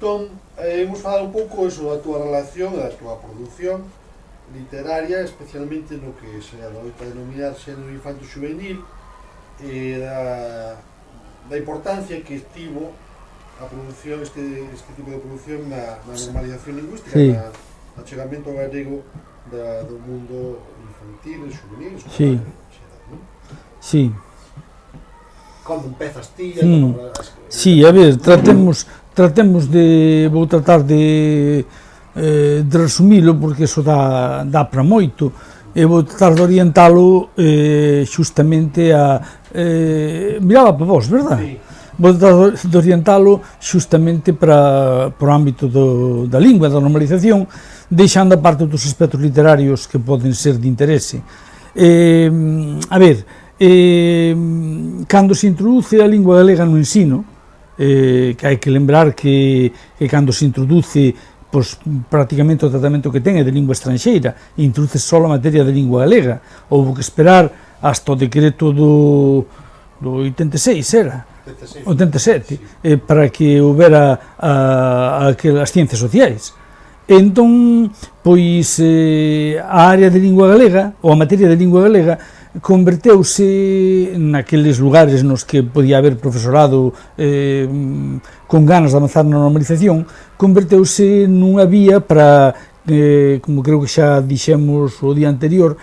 Entón, hemos falado un pouco eso da túa relación, da túa produción literaria, especialmente no que se adoita denominar xénero infanto-xuvenil, e da importancia que tivo a produción, este tipo de produción na normalización lingüística, sí, no achegamento galego do mundo infantil, juvenil, escolar, sí, non? sí. Cando empezas ti? Sí, a ver, tratemos de, vou tratar de resumilo, porque iso dá para moito, e vou tratar de orientalo xustamente a... miraba para vos, verdad? Sí. Vou tratar de orientalo xustamente para o ámbito da lingua, da normalización, deixando a parte dos aspectos literarios que poden ser de interese. A ver, cando se introduce a lingua galega no ensino, que hai que lembrar que cando se introduce, pois, prácticamente o tratamento que ten é de lingua estranxeira, e introduce só a materia de lingua galega, houve que esperar hasta o decreto do 86, era? 87, para que houbera as ciencias sociais. Entón, pois, a área de lingua galega, ou a materia de lingua galega, converteuse naqueles lugares nos que podía haber profesorado con ganas de avanzar na normalización, converteuse nunha vía para, como creo que xa dixemos o día anterior,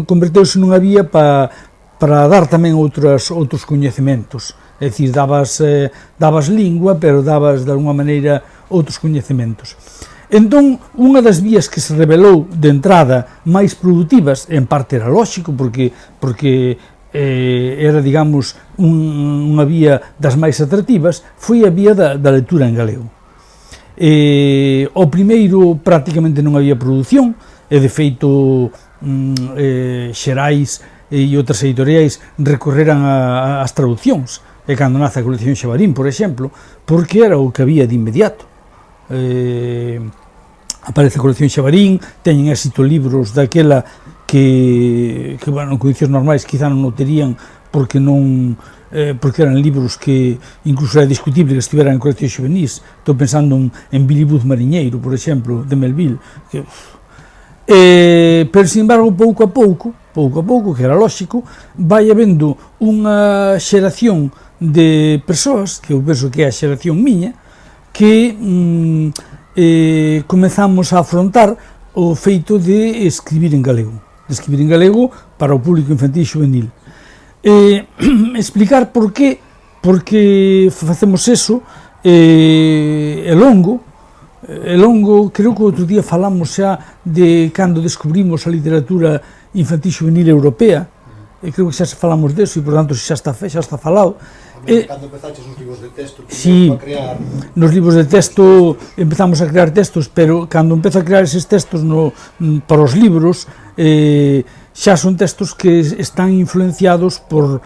converteuse nunha vía para dar tamén outros coñecementos. É dicir, dabas lingua, pero dabas de alguma maneira outros coñecementos. Entón, unha das vías que se revelou de entrada máis produtivas, en parte era lóxico, porque era, digamos, unha vía das máis atractivas, foi a vía da lectura en galego. O primeiro prácticamente non había produción, e de feito Xerais e outras editoriais recorreran ás traduccións, e cando nace a colección Xabarín, por exemplo, porque era o que había de inmediato. Aparece a colección Xabarín, teñen éxito libros daquela que bueno, en condicións normais quizá non o terían porque eran libros que incluso era discutible que estiveran en colección xuvenís. Estou pensando en Billy Booth Mariñeiro, por exemplo, de Melville, pero, sin embargo, pouco a pouco, que era lóxico, vai habendo unha xeración de persoas, que eu penso que é a xeración miña, que comezamos a afrontar o feito de escribir en galego para o público infantil e juvenil. Explicar por qué, porque facemos eso, é longo, creo que outro día falamos xa de cando descubrimos a literatura infantil juvenil europea, e creo que xa falamos deso, e por tanto xa está falado. Cando empezaches os libros de texto, sí, a crear... nos libros de texto empezamos a crear textos, pero cando empezo a crear eses textos para os libros, xa son textos que están influenciados por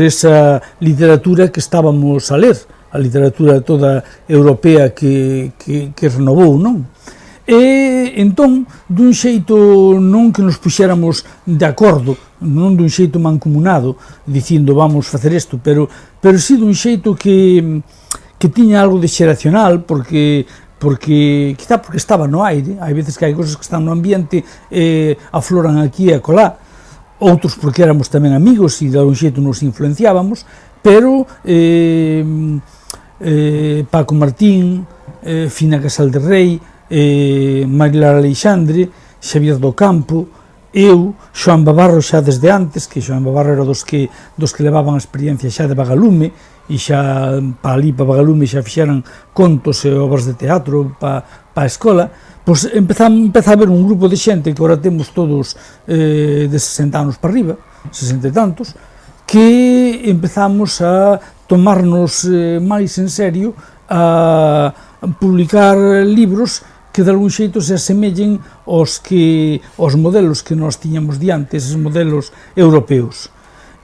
esa literatura que estábamos a ler, a literatura toda europea que renovou, non? E entón, dun xeito non que nos puxéramos de acordo, non dun xeito mancomunado, dicindo vamos facer isto, pero si dun xeito que tiña algo de xeracional, porque quizá porque estaba no aire, hai veces que hai cousas que están no ambiente e afloran aquí e acolá, outros porque éramos tamén amigos e de algún xeito nos influenciábamos, pero Paco Martín, Fina Casal de Rei, Marilar Aleixandre, Xavier do Campo, eu, Xoán Babarro xa desde antes, que Xoán Babarro era dos que levaban a experiencia xa de Bagalume, e xa para Bagalume xa fixeran contos e obras de teatro para a escola, pois empeza a haber un grupo de xente que agora temos todos de 60 anos para arriba, 60 e tantos, que empezamos a tomarnos máis en serio a publicar libros que de algún xeito se asemellen aos modelos que nós tiñamos diante, eses modelos europeos.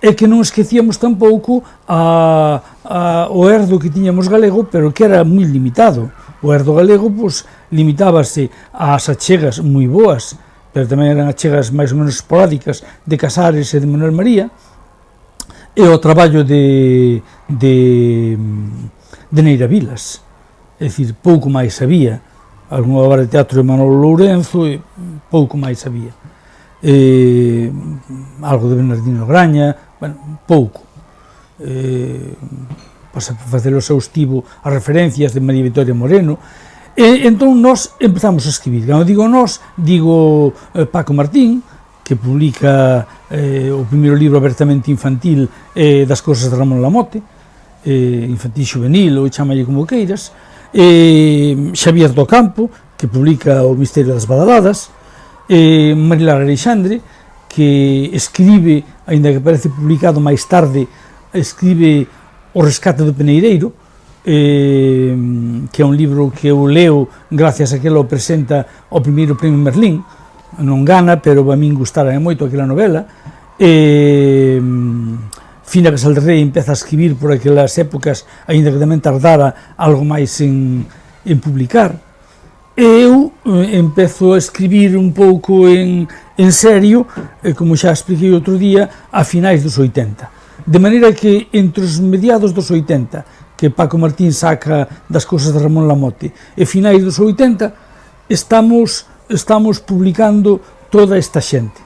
E que non esquecíamos tampouco o herdo que tiñamos galego, pero que era moi limitado. O herdo galego, pois, limitábase ás achegas moi boas, pero tamén eran achegas máis ou menos esporádicas de Casares e de Manuel María, e o traballo de Neira Vilas. é dicir, pouco máis sabía. Algunha obra de teatro de Manolo Lourenzo e pouco máis sabía. Algo de Bernardino Graña, bueno, pouco. Para facer o exhaustivo as referencias de María Victoria Moreno. E entón nós empezamos a escribir. Cando digo nós, digo Paco Martín, que publica o primeiro libro abertamente infantil das cousas de Ramón Lamote, infantil xuvenil, ou chamalle como queiras, Xavier do Campo, que publica O misterio das badaladas, Marilar Alexandre, que escribe, aínda que parece publicado máis tarde, escribe O rescate do Peneireiro, que é un libro que eu leo gracias a que ela o presenta ao primeiro premio Merlín. Non gana, pero a min gustara moito aquela novela. Fina Casal de Rei empeza a escribir por aquelas épocas, aínda que tamén tardara algo máis en publicar. Eu empezo a escribir un pouco en serio, como xa expliquei outro día, a finais dos 80. De maneira que entre os mediados dos 80, que Paco Martín saca das cousas de Ramón Lamote, e finais dos 80, estamos publicando toda esta xente,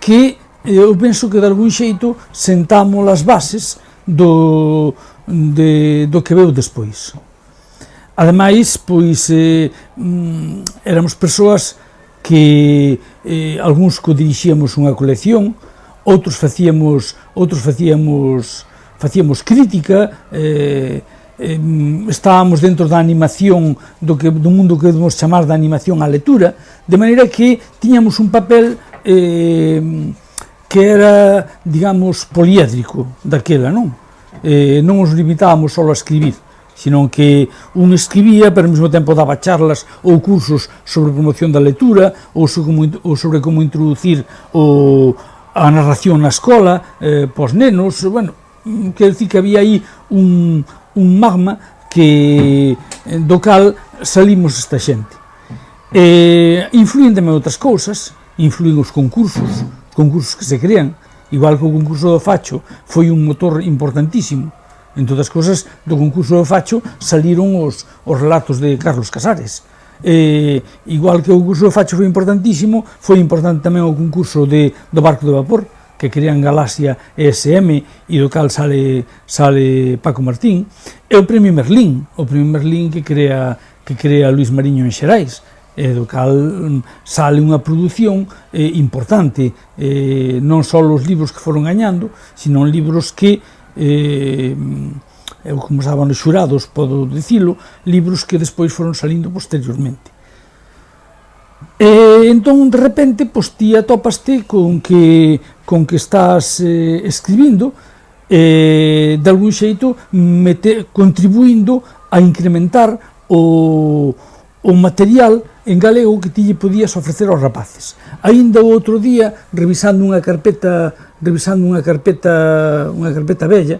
que eu penso que de algún xeito sentamos as bases do que veu despois. Ademais, pois, éramos persoas que algúns dirixíamos unha colección, outros facíamos crítica, estábamos dentro da animación do mundo que podemos chamar da animación á lectura, de maneira que tiñamos un papel que era, digamos, poliédrico daquela, non? Non nos limitábamos só a escribir, sino que un escribía, pero ao mesmo tempo daba charlas ou cursos sobre promoción da lectura ou sobre como introducir a narración na escola pos nenos. Bueno, quero dicir que había aí un magma do cal salimos esta xente. Influín tamén outras cousas, influín os concursos que se crean, igual que o concurso do Facho foi un motor importantísimo. En todas as cousas do concurso do Facho saliron os relatos de Carlos Casares. Igual que o concurso do Facho foi importantísimo, foi importante tamén o concurso do barco de vapor, que crean Galaxia ESM, e do cal sale Paco Martín, e o premio Merlín que crea Luis Mariño en Xerais, do cal sale unha produción importante, non só os libros que foron gañando, sino libros que, como estaban os xurados, podo dicilo, libros que despois foron salindo posteriormente. Entón, de repente, pois ti atopaste con que estás escribindo, de algún xeito contribuindo a incrementar o material en galego que ti lle podías ofrecer aos rapaces. Aínda o outro día, revisando unha carpeta bella,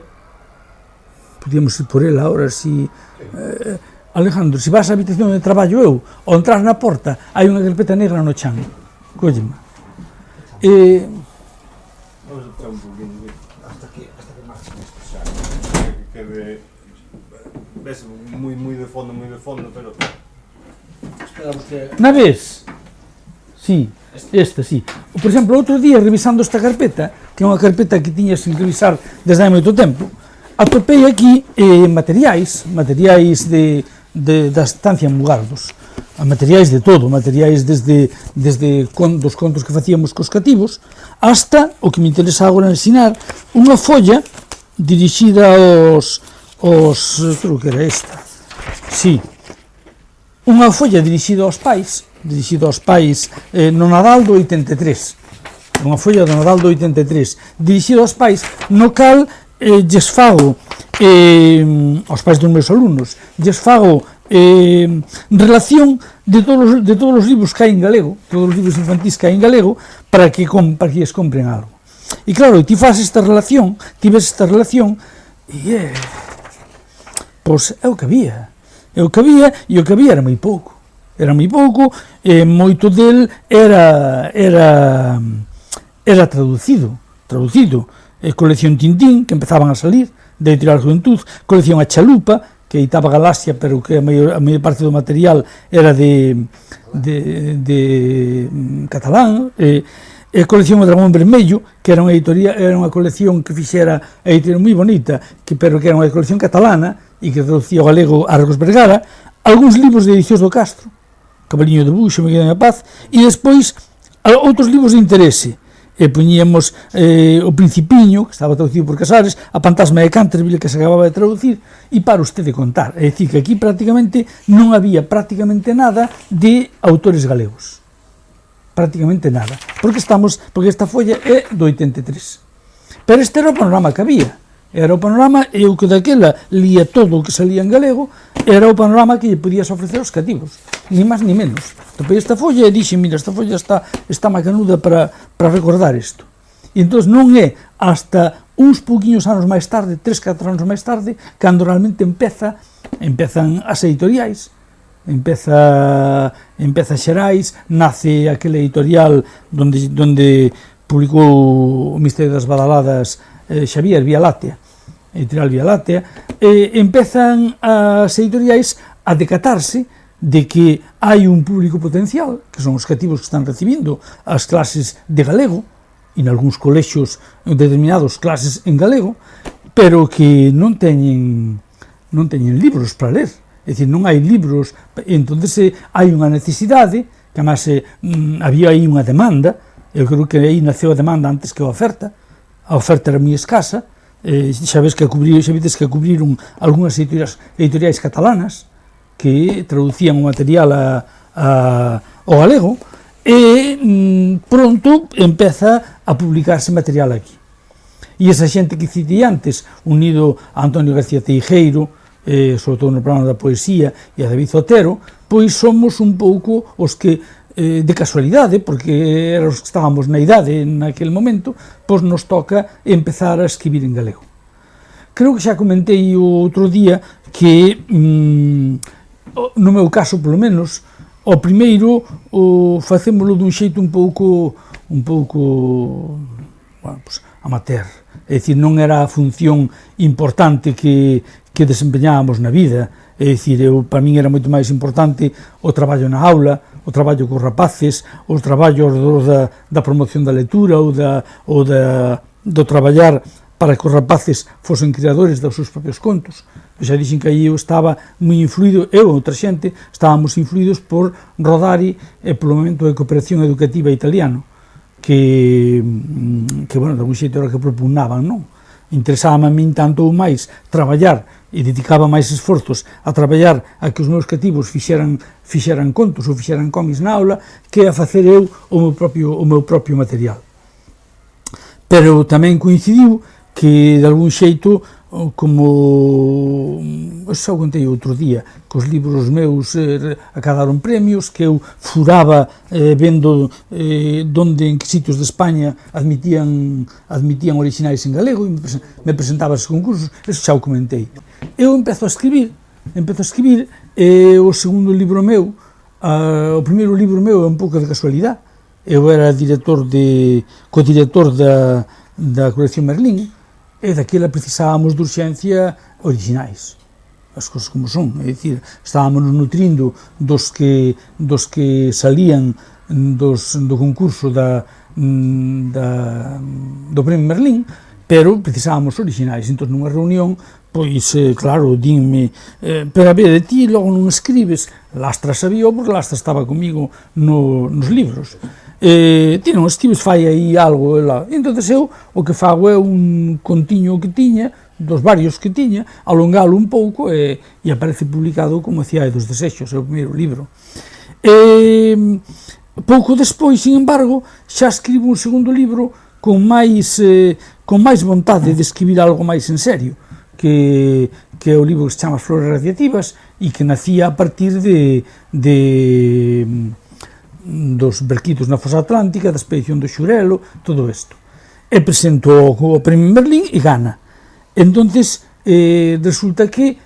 podíamos ir por ela ahora, si... Alejandro, se vas á habitación de traballo eu, ao entrar na porta, hai unha carpeta negra no chan. Cóllema. Vamos a esperar un poquinho, hasta que marchen estos xa. Que ves moi de fondo, pero... Esperamos que... Na vez? Sí, esta, sí. Por exemplo, outro día, revisando esta carpeta, que é unha carpeta que tiña sin revisar desde hai moito tempo, atopei aquí materiais da estancia en Mugardos, materiais de todo, materiais desde dos contos que facíamos cos cativos, hasta o que me interesa agora ensinar, unha folla dirixida aos creo que era esta, sí, unha folla dirixida aos pais no Nadal do 83, unha folla do Nadal do 83, dirixida aos pais, no cal lles fago aos pais dos meus alumnos, lles fago relación de todos os libros que hai en galego, todos os libros infantis que hai en galego, para que lles compren algo. E claro, ti ves esta relación, e pois é o que había, e o que había era moi pouco, moito del era traducido, colección Tintín, que empezaban a salir, de Editorial Juventud, colección A Chalupa, que que editaba Galaxia, pero que a maior parte do material era de catalán, a colección O Dragón Vermello, que era unha colección que fixera a editorial moi bonita, pero que era unha colección catalana e que traducía ao galego Argos Vergara, algúns libros de Edicións do Castro, Cabaliño de Buxo, Miguel de Paz, e despois outros libros de interese. Poñíamos O Principiño, que estaba traducido por Casares, A Fantasma de Canterville, que se acababa de traducir, e para usted de contar. É dicir, que aquí prácticamente non había prácticamente nada de autores galegos. Prácticamente nada. Porque esta folla é do 83. Pero este era o panorama que había. Era o panorama, e o que daquela lía todo o que salía en galego, era o panorama que lle podías ofrecer aos cativos, ni máis ni menos. Topei esta folla e dixe, mira, esta folla está macanuda para recordar isto. E entón non é hasta uns pouquiños anos máis tarde, 3-4 anos máis tarde, cando realmente empezan as editoriais, empeza Xerais, nace aquele editorial donde publicou O Misterio das Badaladas Xavier, Vía Láctea, editorial Vía Láctea, empezan as editoriais a decatarse de que hai un público potencial, que son os cativos que están recibindo as clases de galego, e en algúns colexios determinados clases en galego, pero que non teñen libros para ler. É dicir, non hai libros, entón hai unha necesidade, que además había aí unha demanda, eu creo que aí naceu a demanda antes que a oferta era moi escasa, xa vedes que cubriron algunhas editoriais catalanas que traducían o material ao galego, e pronto empeza a publicarse material aquí. E esa xente que citei antes, unido a Antonio García Teijeiro, sobre todo no plano da poesía, e a David Zotero, pois somos un pouco os que, de casualidade, porque eran os que estábamos na idade naquele momento, pois nos toca empezar a escribir en galego. Creo que xa comentei o outro día que, no meu caso, polo menos, o primeiro facémolo dun xeito un pouco bueno, pues, amateur. É dicir, non era a función importante que desempeñábamos na vida. É dicir, para min era moito máis importante o traballo na aula, o traballo cos rapaces, o traballo da promoción da lectura ou do traballar para que os rapaces fosen criadores dos seus propios contos. Xa dixen que aí eu estaba moi influído, eu e outra xente, estábamos influídos por Rodari e polo momento de cooperación educativa italiano, que bueno, de algún xeito era que propugnaban, non? Interesaba a min tanto ou máis traballar e dedicaba máis esforzos a traballar a que os meus cativos fixeran contos ou fixeran cómics na aula que a facer eu o meu propio material. Pero tamén coincidiu que de algún xeito, como xa o contei outro día, que os libros meus acadaron premios, que eu furaba vendo en que sitios de España admitían orixinais en galego e me presentaba aos concursos, eso xa o comentei. Eu empezo a escribir e o segundo libro meu, o primeiro libro meu é un pouco de casualidade. Eu era codirector da colección Merlín, e daquela precisábamos de urxencia orixinais, as cousas como son, é dicir, estábamos nutrindo dos que salían do concurso do Premio Merlín, pero precisábamos orixinais. Entón, nunha reunión, pois, claro, dinme, pero a ver, ti logo non escribes. Lastra sabía, porque Lastra estaba comigo nos libros. Ti non escribes, fai aí algo. Entón, eu o que fago é un contiño que tiña, dos varios que tiña, alongalo un pouco e aparece publicado como Cidade dos Desexos, é o primeiro libro. Pouco despois, sin embargo, xa escribo un segundo libro con máis vontade de escribir algo máis en serio, que é o libro que se chama Flores Radiativas e que nacía a partir dos berquitos na Fosa Atlántica, da expedición do Xurelo, todo isto. E presento o Premio Merlín e gana. Entonces, resulta que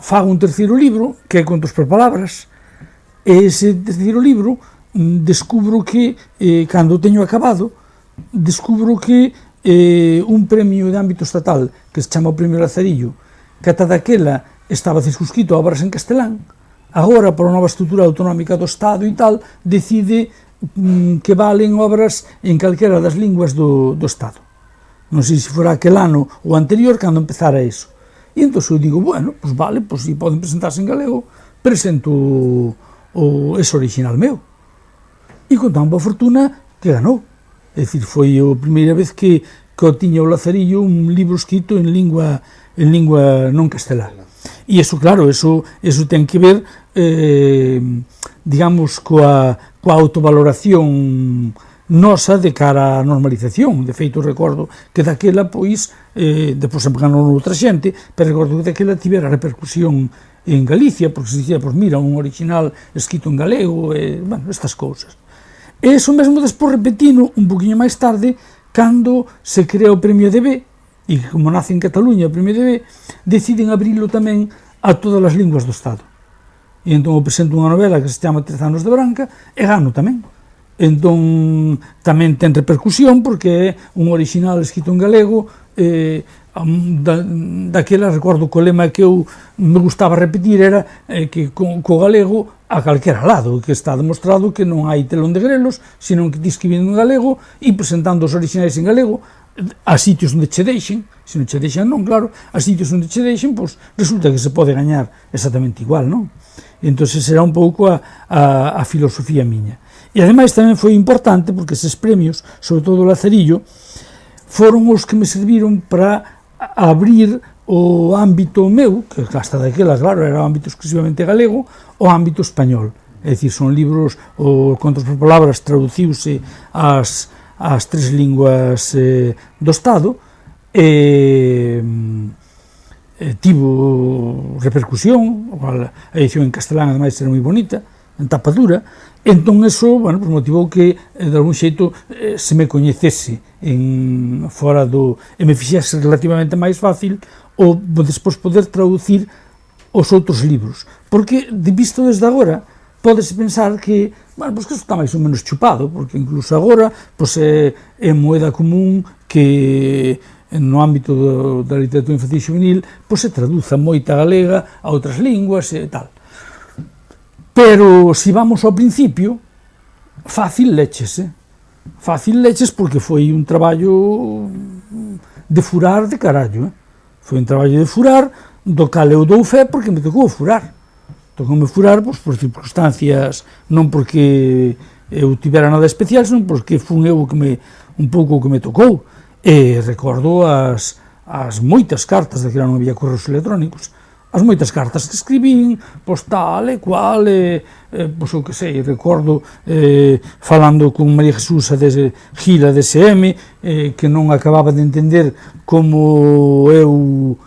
fago un terceiro libro, que é Contos por Palabras, e ese terceiro libro descubro que, cando o teño acabado, descubro que un premio de ámbito estatal, que se chama o Premio Lazarillo, que ata daquela estaba circunscrito a obras en castelán, agora, por a nova estrutura autonómica do Estado e tal, decide que valen obras en calquera das linguas do Estado. Non sei se fora aquel ano ou anterior cando empezara iso. E entón eu digo, bueno, pois vale, pois se poden presentarse en galego, presento ese original meu. E con tan boa fortuna que ganou. É dicir, foi a primeira vez que tiña o Lazarillo un libro escrito en lingua non castelá. E iso, claro, eso ten que ver, digamos, coa autovaloración nosa de cara á normalización. De feito, recordo que daquela, pois, depois se pegaron outra xente, pero recordo que daquela tivera repercusión en Galicia, porque se dicía, pois mira, un original escrito en galego, bueno, estas cousas. E iso mesmo despois repetino un poquinho máis tarde, cando se crea o Premio DB, e como nace en Cataluña o Premio DB, deciden abrilo tamén a todas as linguas do Estado. E entón eu presento unha novela que se chama 13 anos de Branca, e gano tamén. Entón tamén ten repercusión, porque é un original escrito en galego, daquela recordo que o lema que eu me gustaba repetir era que co galego a calquera lado, que está demostrado que non hai telón de grelos, senón que ti escribindo en galego e presentando os originais en galego a sitios onde che deixen, se non che deixan non, claro, a sitios onde che deixen, pois resulta que se pode gañar exactamente igual, non? E entón será un pouco a filosofía miña. E ademais tamén foi importante porque eses premios, sobre todo o Lazarillo, foron os que me serviron para abrir o ámbito meu, que hasta daquela, claro, era o ámbito exclusivamente galego, o ámbito español. É dicir, son libros, o Contos por Palabras traduciuse ás 3 linguas do Estado, e tivo repercusión, a edición en castelán, ademais, era moi bonita, en tapa dura. Entón, eso, bueno, pues motivou que, de algún xeito, se me coñecese fora do... e me fixese relativamente máis fácil o despois poder traducir os outros libros. Porque, de visto desde agora, pódese pensar que, bueno, pues que eso está máis ou menos chupado, porque incluso agora, pues é moeda común que no ámbito da literatura infantil e juvenil, pues se traduza moita galega a outras linguas e tal. Pero, se vamos ao principio, fácil leches, fácil leches porque foi un traballo de furar de carallo, foi un traballo de furar, do cal eu dou fe porque me tocou furar. Tocoume furar, pois, por circunstancias, non porque eu tivera nada especial, senón porque fun eu un pouco o que me tocou. E recordo as moitas cartas, daquela non había correos electrónicos, as moitas cartas que escribín, pois tal e cual, pois o que sei, recordo falando con María Jesús Gila de SM, que non acababa de entender como eu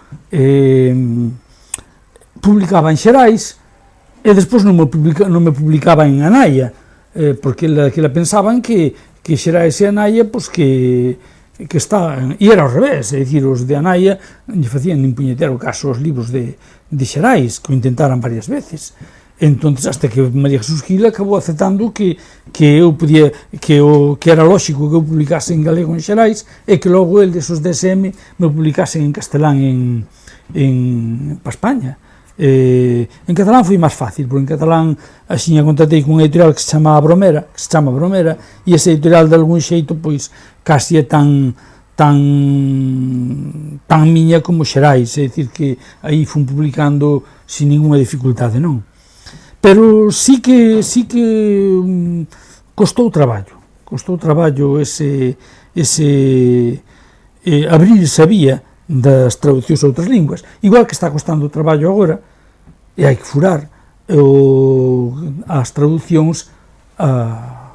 publicaba en Xerais, e despois non me publicaba en Anaia, porque ela pensaban que Xerais e Anaia, pois que estaban, e era ao revés, é dicir, os de Anaia lle facían nin puñetero caso aos libros de Xerais, que o intentaran varias veces. Entón, hasta que María Jesús Gila acabou aceptando que eu podía, que era lógico que eu publicase en galego en Xerais, e que logo el desos DSM me publicasen en castelán para España. En catalán foi máis fácil, porque en catalán axiña contratei con unha editorial que se chama Bromera, e esa editorial de algún xeito pois casi é tan miña como Xerais, é dicir que aí fun publicando sin ninguna dificultade, non? Pero sí que costou traballo ese abrir esa vía das traducións a outras linguas, igual que está costando traballo agora, e hai que furar as traducións ao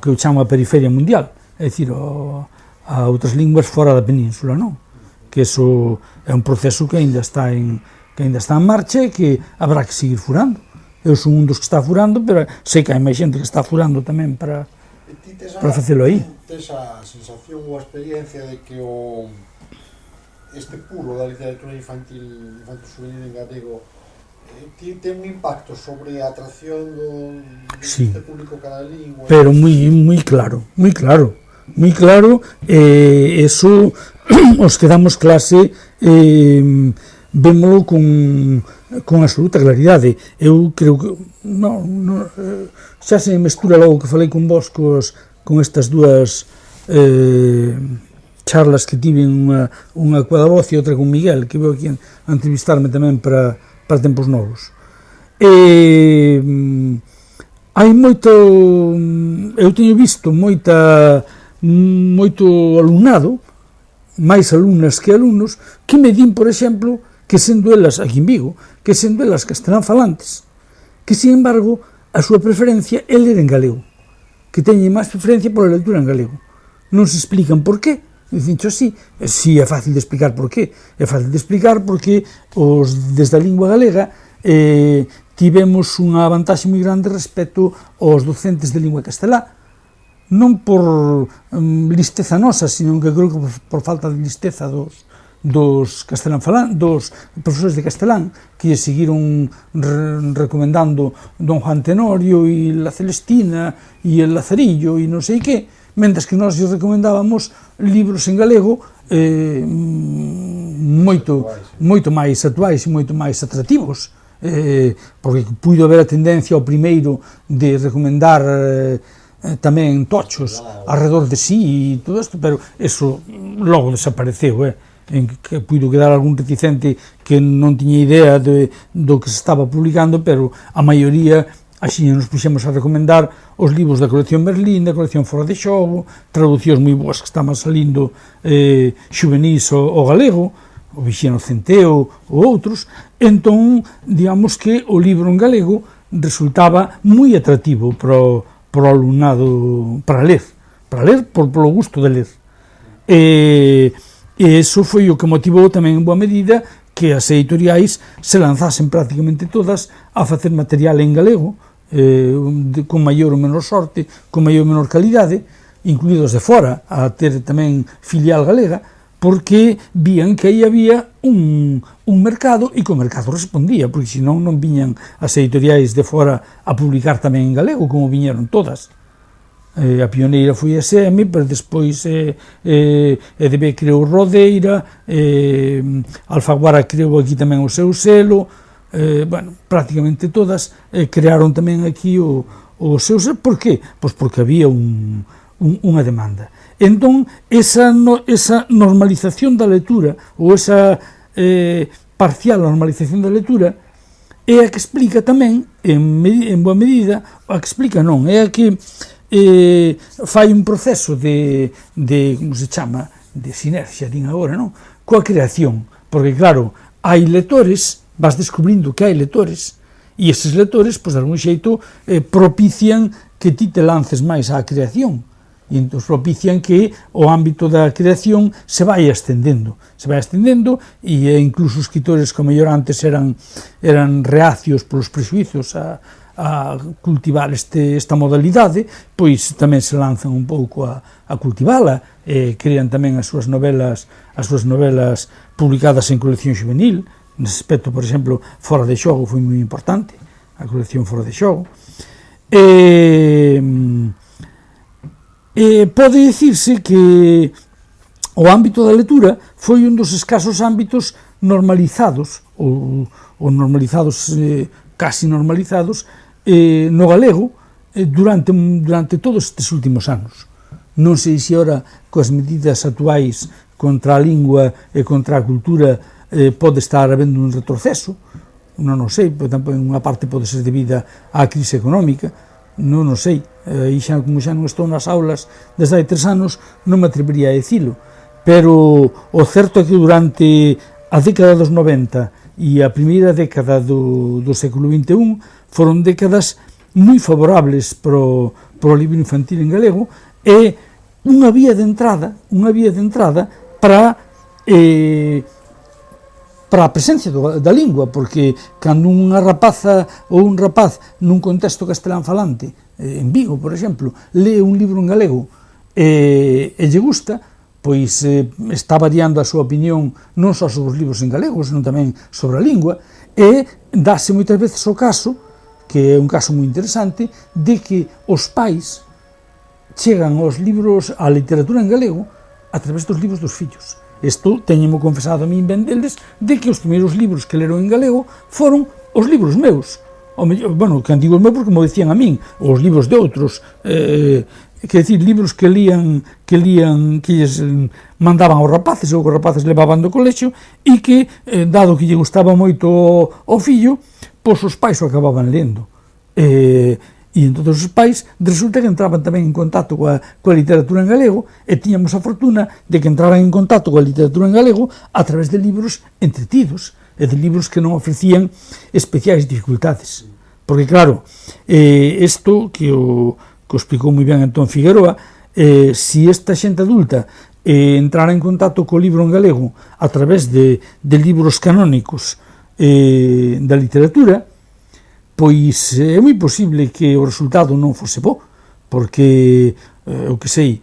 que eu chamo a periferia mundial, é dicir, a outras linguas fora da península, non? Que eso é un proceso que ainda está en marcha e que habrá que seguir furando. Eu son un dos que está furando, pero sei que hai máis xente que está furando tamén para facelo aí. Tes a sensación ou a experiencia de que este puro da literatura infantil juvenil en galego ten un impacto sobre a atracción deste público cada lingua? Pero moi claro, eso os que damos clase vémolo con absoluta claridade. Eu creo que xa se mestura logo que falei con vos con estas dúas charlas que tive, unha coa da voz e outra con Miguel, que veo aquí a entrevistarme tamén para Tempos Novos. Hai moito, eu teño visto moito alumnado, máis alumnas que alumnos, que me din, por exemplo, que sendo elas, aquí en Vigo, que sendo elas castelán falantes, que, sin embargo, a súa preferencia é ler en galego, que teñen máis preferencia pola lectura en galego. Non se explican por qué. Dicen así, si é fácil de explicar por qué. É fácil de explicar porque desde a lingua galega tivemos unha vantaxe moi grande respecto aos docentes de lingua castelá, non por listeza nosa, sino que creo que por falta de listeza dos castelán falantes, dos profesores de castelán, que seguiron recomendando Don Juan Tenorio e la Celestina e el Lazarillo e non sei que, mentres que nós recomendábamos libros en galego moito máis actuais e moito máis atractivos, porque puido haber a tendencia ao primeiro de recomendar tamén tochos alrededor de sí e todo isto, pero eso logo desapareceu, en que puido quedar algún reticente que non tiña idea do que se estaba publicando, pero a maioría así nos puxemos a recomendar os libros da colección Merlín, da colección Fora de Xogo, traducións moi boas que estaban salindo xuvenís ao galego, o Vixiano Centeo ou outros. Entón, digamos que o libro en galego resultaba moi atractivo para o alumnado para ler polo gusto de ler. E iso foi o que motivou tamén en boa medida que as editoriais se lanzasen prácticamente todas a facer material en galego, con maior ou menor sorte, con maior ou menor calidade, incluídos de fora, a ter tamén filial galega, porque vían que aí había un mercado e que o mercado respondía, porque senón non viñan as editoriais de fora a publicar tamén en galego, como viñeron todas. A pioneira foi a SM, pero despois EDB creou Rodeira, Alfaguara creou aquí tamén o seu selo, prácticamente todas crearon tamén aquí o seu selo. Por qué? Pois porque había unha demanda. Entón, esa normalización da lectura, ou esa parcial normalización da lectura, é a que explica tamén, en boa medida, a que explica non, é a que fai un proceso de como se chama, de sinerxia, din agora, non? Coa creación, porque claro, hai lectores, vas descubrindo que hai lectores, e esses lectores, pois de algún xeito, propician que ti te lances máis á creación, e entón propician que o ámbito da creación se vai estendendo, e incluso os escritores que mellor antes eran reacios polos prejuicios a cultivar esta modalidade, pois tamén se lanzan un pouco a cultivala, crean tamén as súas novelas publicadas en colección juvenil. Nese aspecto, por exemplo, Fora de Xogo foi moi importante, a colección Fora de Xogo. Pode dicirse que o ámbito da lectura foi un dos escasos ámbitos normalizados, ou normalizados, casi normalizados, no galego durante todos estes últimos anos. Non sei se ora, coas medidas actuais contra a lingua e contra a cultura, pode estar habendo un retroceso, non o sei, pero tampouco unha parte pode ser debida á crise económica, non o sei, e como xa non estou nas aulas desde hai 3 anos, non me atrevería a dicilo, pero o certo é que durante a década dos 90 e a primeira década do século XXI foron décadas moi favorables pro libro infantil en galego, e unha vía de entrada para a presencia da lingua, porque cando unha rapaza ou un rapaz nun contexto castelán falante, en Vigo, por exemplo, lee un libro en galego e lle gusta, pois está variando a súa opinión non só sobre os libros en galego, senón tamén sobre a lingua, e dáse moitas veces o caso, que é un caso moi interesante, de que os pais chegan aos libros, á literatura en galego, a través dos libros dos fillos. Isto teñemo confesado a min ben deles, de que os primeiros libros que leron en galego foron os libros meus. O mellor, bueno, que antigos meus porque mo dicían a min, os libros de outros, quer decir, libros que lles mandaban aos rapaces, ou que os rapaces levaban do colexio, e que, dado que lle gustaba moito o fillo, pois os pais o acababan lendo. E entón os pais resulta que entraban tamén en contacto coa literatura en galego, e tiñamos a fortuna de que entraran en contacto coa literatura en galego a través de libros entretidos, e de libros que non ofrecían especiais dificultades. Porque, claro, isto que o explicou moi ben Antón Figueroa, si esta xente adulta entrara en contacto co libro en galego a través de libros canónicos da literatura, pois é moi posible que o resultado non fose bo, porque, o que sei,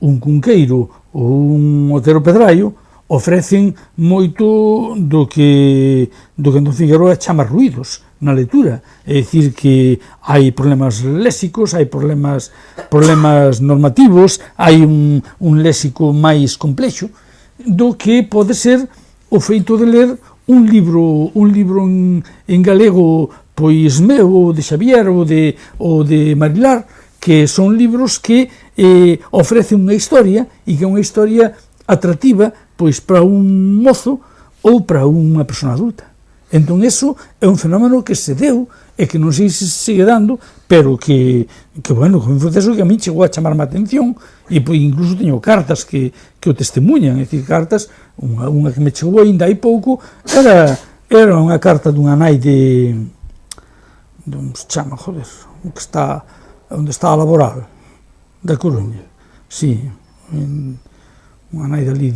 un Cunqueiro ou un Otero Pedraio ofrecen moito do que Antón Figueroa chama ruídos na lectura, é dicir que hai problemas léxicos, hai problemas normativos, hai un léxico máis complexo do que pode ser o feito de ler un libro en galego, pois meu, ou de Xavier, ou de Marilar, que son libros que ofrecen unha historia, e que é unha historia atractiva pois para un mozo ou para unha persona adulta. Entón, eso é un fenómeno que se deu e que non sei se sigue dando, pero que bueno, foi un proceso que a mí chegou a chamarme a atención, e pois, incluso teño cartas que o testemunhan, é dicir, cartas, unha que me chegou ainda hai pouco, era unha carta dunha nai se chama, joder, onde está a Laboral, da Coruña, sí, unha nai dali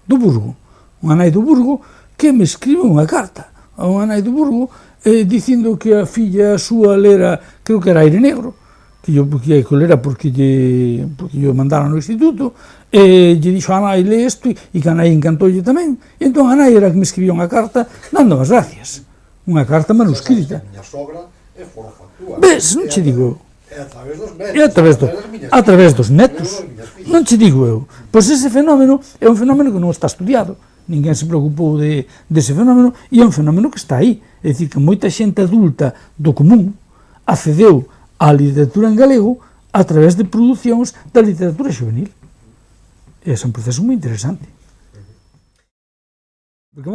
do Burgo, unha nai do Burgo que me escribe unha carta a unha nai do Burgo dicindo que a filla súa lera, creo que era Aire Negro, que o lera porque lle mandaron no instituto, e lle dixo a nai, le isto, e que a nai encantoulle tamén, e entón a nai era que me escribía unha carta dando as gracias, unha carta manuscrita. Ves, non che digo. É a través dos netos. Non che digo eu. Pois ese fenómeno é un fenómeno que non está estudiado. Ninguén se preocupou dese fenómeno, e é un fenómeno que está aí. É dicir, que moita xente adulta do común accedeu á literatura en galego a través de producións da literatura xuvenil. É un proceso moi interesante. Porque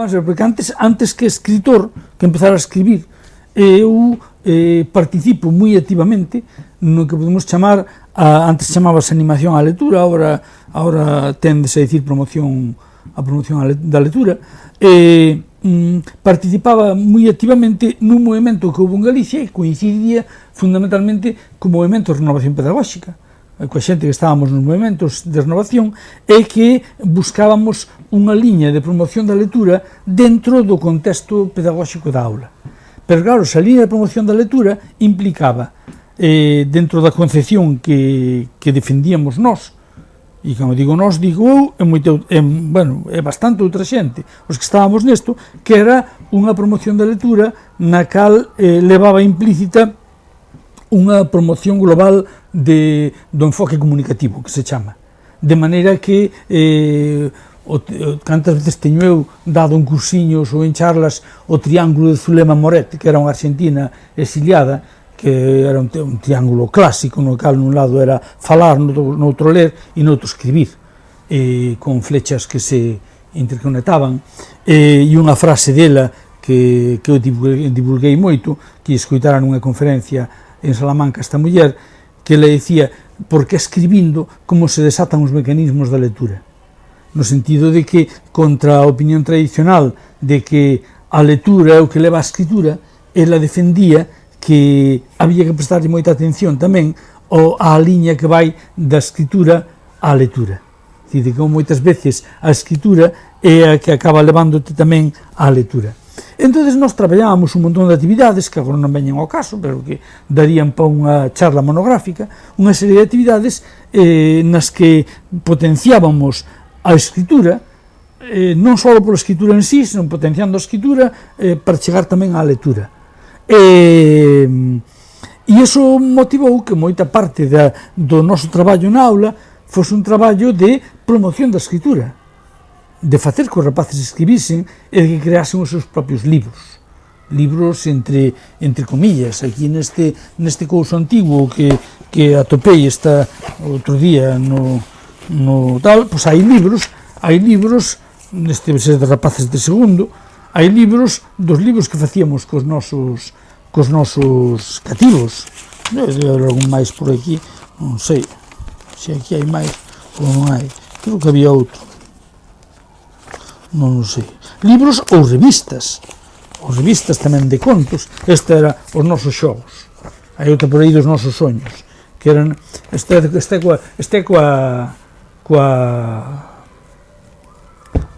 antes que escritor, que empezara a escribir, eu participo moi activamente no que podemos chamar, antes chamábase animación á lectura, agora tendese a dicir a promoción da lectura, participaba moi activamente nun movimento que houve en Galicia e coincidía fundamentalmente co movimento de renovación pedagóxica, coa xente que estábamos nos movimentos de renovación, e que buscábamos unha liña de promoción da lectura dentro do contexto pedagóxico da aula. Pero claro, esa liña de promoción da lectura implicaba, dentro da concepción que defendíamos nós, e como digo nós, digo eu, é bastante outra xente, os que estábamos nesto, que era unha promoción da lectura na cal levaba implícita unha promoción global do enfoque comunicativo, que se chama. De maneira que cantas veces teño eu dado en cursiños ou en charlas o triángulo de Zulema Moret, que era unha argentina exiliada, que era un triángulo clásico, no cal nun lado era falar, noutro ler e noutro escribir, con flechas que se interconectaban, e unha frase dela que eu divulguei moito, que escoitara nunha conferencia en Salamanca esta muller, que le decía, porque escribindo como se desatan os mecanismos da lectura, no sentido de que, contra a opinión tradicional de que a lectura é o que leva a escritura, ela defendía que había que prestarlle moita atención tamén á liña que vai da escritura á lectura. Dicir, que moitas veces a escritura é a que acaba levándote tamén á lectura. Entón, nós traballábamos un montón de actividades que agora non veñen ao caso, pero que darían para unha charla monográfica, unha serie de actividades nas que potenciábamos a escritura, non só pola escritura en sí, senón potenciando a escritura para chegar tamén á lectura. E iso motivou que moita parte do noso traballo na aula fose un traballo de promoción da escritura. de facer que os rapaces escribisen e de que creasen os seus propios libros entre comillas. Aquí neste couso antigo que atopei outro día no tal, pois hai libros neste ser de rapaces de segundo, hai libros dos libros que facíamos cos nosos cativos. Debe haber algún máis por aquí, non sei se aquí hai máis ou non hai, creo que había outro, non sei, libros ou revistas tamén de contos. Este era os nosos xogos, hai outra por aí dos nosos soños, que eran este coa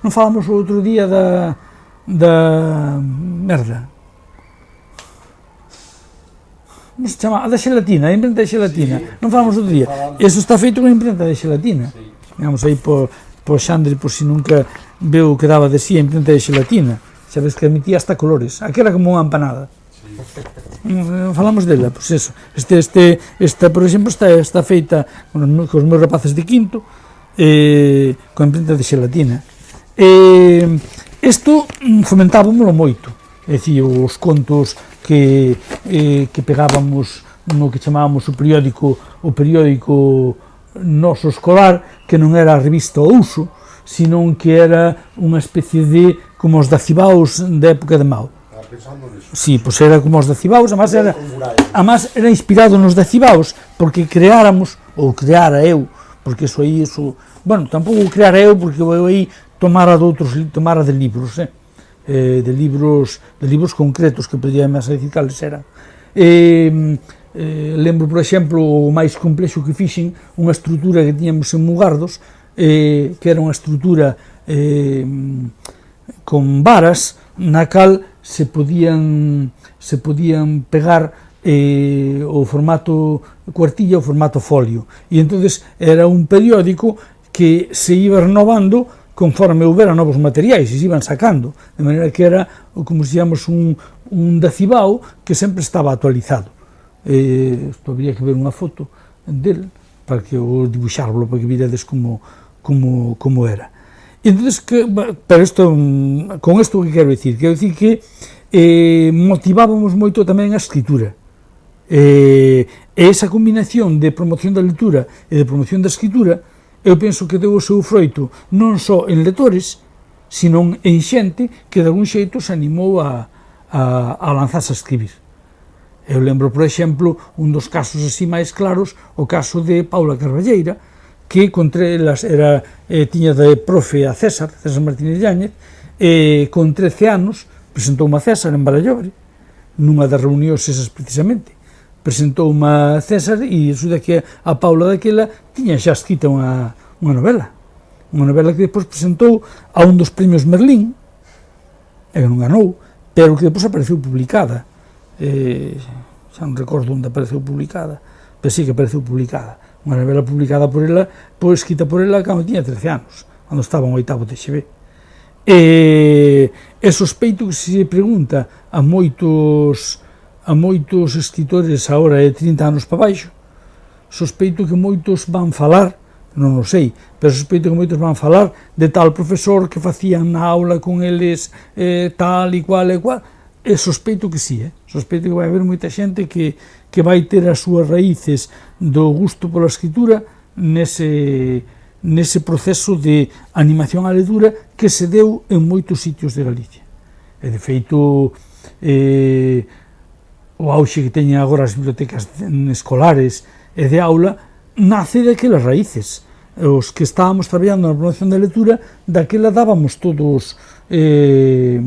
non falamos o outro día da merda, non se chama, a da xelatina, a imprenta de xelatina, non falamos outro día, eso está feito con a imprenta de xelatina, digamos aí por Xandri, por si nunca veu que daba de si a imprenta de xelatina. Sabes que emitía hasta colores, aquí era como unha empanada. Falamos dela, pois eso. Esta, por exemplo, está feita cos meus rapaces de quinto, con imprenta de xelatina. Isto fomentábamoslo moito, é dicir, os contos que pegábamos no que chamábamos o periódico noso escolar, que non era a revista Ouso, senón que era unha especie de como os da Cibaos da época de Mao. Sí, pois era como os da Cibaos, además era inspirado nos da Cibaos, porque creara eu, porque bueno, tampouco creara eu, porque eu aí tomara de libros, de libros concretos, que podría máis decir cales eran. Lembro, por exemplo, o máis complexo que fixen, unha estrutura que tiñamos en Mugardos, que era unha estrutura con varas na cal se podían pegar o formato cuartilla ou formato folio, e entonces era un periódico que se iba renovando conforme houbera novos materiais e se iban sacando, de maneira que era como se chamamos un dacibao que sempre estaba actualizado. Isto habría que ver unha foto del para que o dibuixarlo, para que viredes como era. Entonces, pero con isto que quero dicir que motivábamos moito tamén a escritura, e esa combinación de promoción da lectura e de promoción da escritura, eu penso que deu o seu froito non só en lectores, sino en xente que de algún xeito se animou a lanzarse a escribir. Eu lembro, por exemplo, un dos casos así máis claros, o caso de Paula Carballeira, que contra elas tiña de profe a César Martínez Yáñez, e con 13 anos presentou unha César en Barallobre, nunha das reunións esas precisamente, presentou unha César e resulta que a Paula daquela tiña xa escrita unha novela que depois presentou a un dos premios Merlín, e que non ganou, pero que depois apareceu publicada, xa non recordo onde apareceu publicada, pero sí que apareceu publicada, unha novela publicada por ela, escrita por ela cando tiña 13 anos, cando estaba en 8º de XB. E sospeito que se pregunta a moitos escritores agora de 30 anos para baixo, sospeito que moitos van falar, non o sei, pero sospeito que moitos van falar de tal profesor que facían na aula con eles tal e cual, e sospeito que sí, sospeito que vai haber moita xente que vai ter as súas raíces do gusto pola escritura nese proceso de animación á lectura que se deu en moitos sitios de Galicia. E, de feito, o auxe que teñen agora as bibliotecas escolares e de aula nace daquelas raíces. Os que estábamos traballando na promoción da lectura, daquela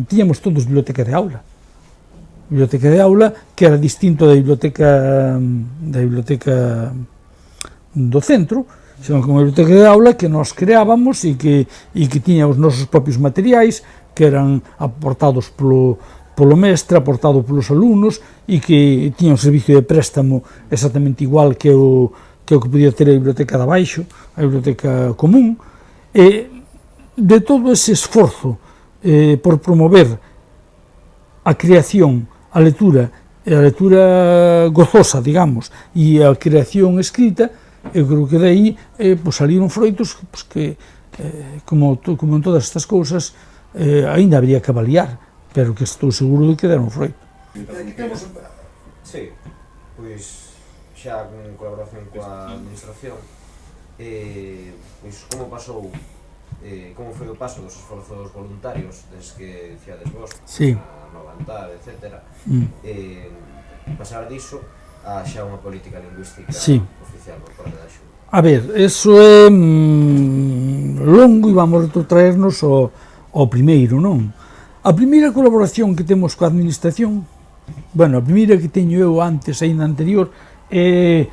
tiñamos todos biblioteca de aula. Biblioteca de aula que era distinto da biblioteca do centro, senón como biblioteca de aula que nós creábamos e que tiña os nosos propios materiais que eran aportados polo mestre, aportado polos alumnos e que tiña un servicio de préstamo exactamente igual que o que podía ter a biblioteca de abaixo, a biblioteca común, e de todo ese esforzo por promover a creación, a lectura gozosa, digamos, e a creación escrita, eu creo que de aí saliron froitos que como en todas estas cousas, aínda habría que avaliar, pero que estou seguro de que deron froito. Aquí temos Sí, pois xa en colaboración coa administración, pois como pasou, como foi o paso dos esforzos voluntarios desde que dicíades vos, Sí. a Novantar, etc. Pasar diso a xa unha política lingüística Sí. oficial por parte da Xunta. A ver, eso é longo e vamos retrotraernos ao primeiro, non? A primeira colaboración que temos coa administración, bueno, a primeira que teño eu antes, aínda anterior, é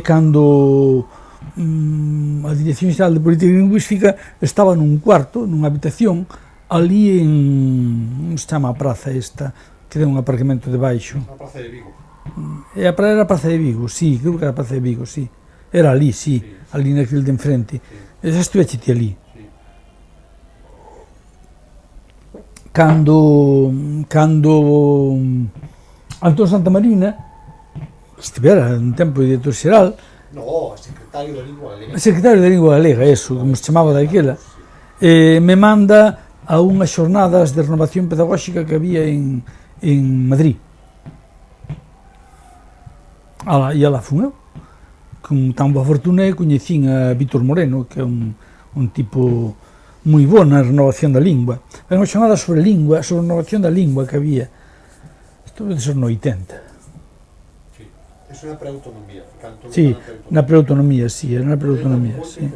cando a Dirección Xeral de Política Lingüística estaba nun cuarto, nunha habitación, ali como se chama a praza esta, que ten un aparcamento debaixo. a Praza de Vigo. Era a Praza de Vigo, sí, creo que era a Praza de Vigo, sí. Era ali, sí, ali naquele de enfrente. Xa estuvechete ali. Sí. Cando Antón Santamarina estivera un tempo de director xeral, No, secretario da Lingua Galega. secretario da Lingua Galega, eso, como se chamaba daquela, me manda a unhas xornadas de renovación pedagóxica que había en Madrid. E alá fun eu. Con tan boa fortuna coñecín a Víctor Moreno, que é un tipo moi bo na renovación da lingua. Era unha xornada sobre lingua, sobre a renovación da lingua que había. Isto debe ser no 80. Sí. Eso era preautonomía. Sí, na preautonomía, sí, era na preautonomía, sí.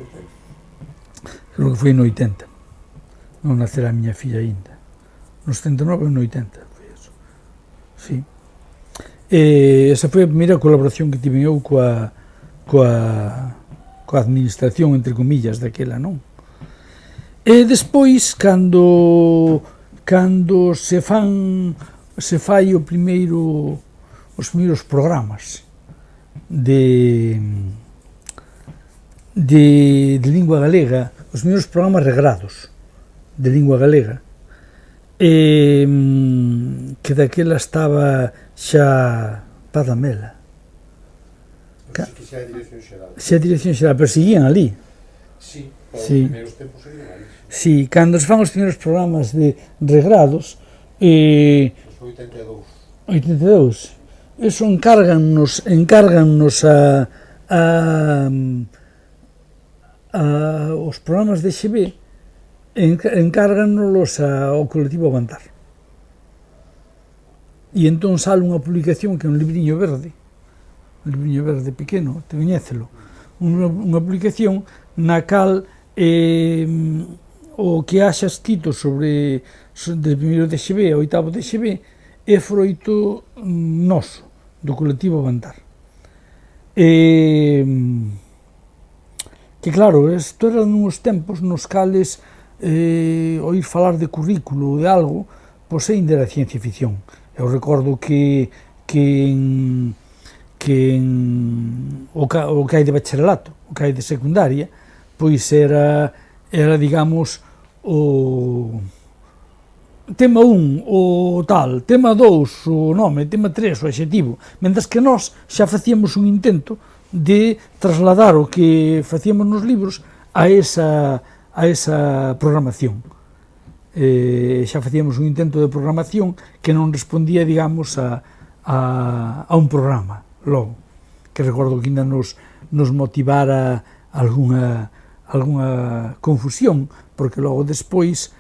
Creo que foi no 80. Non nacerá a miña filla aínda. No 79 ou no 80, foi eso. Sí. Esa foi a primeira colaboración que tive eu coa administración, entre comillas, daquela, non? E despois, cando se fai os primeiros programas de lingua galega, os primeiros programas regrados de lingua galega, que daquela estaba xa Padamela. Que xa é a Dirección Xeral. Xa a Dirección Xeral, pero seguían ali. Sí, para Sí. os primeiros tempos seguían ali. Sí, cando se fan os primeiros programas de regrados, Os 82. eso encárgannos os programas de XB, encárgannos ao colectivo Aguantar. E entón sale unha publicación que é un libriño verde pequeno, te coñécelo, unha publicación na cal o que haxa escrito sobre de primeiro de XB a oitavo de XB é froito noso, do colectivo Aguantar. Que claro, isto eran uns tempos nos cales oír falar de currículo ou de algo, pois ainda era ciencia ficción. Eu recordo que o que hai de bacharelato, o que hai de secundaria, pois era digamos, o tema 1, o tal, tema 2, o nome, tema 3, o adxetivo, mentres que nós xa facíamos un intento de trasladar o que facíamos nos libros a esa programación. Xa facíamos un intento de programación que non respondía, digamos, a un programa, logo, que recordo que ainda nos motivara algunha confusión, porque logo despois,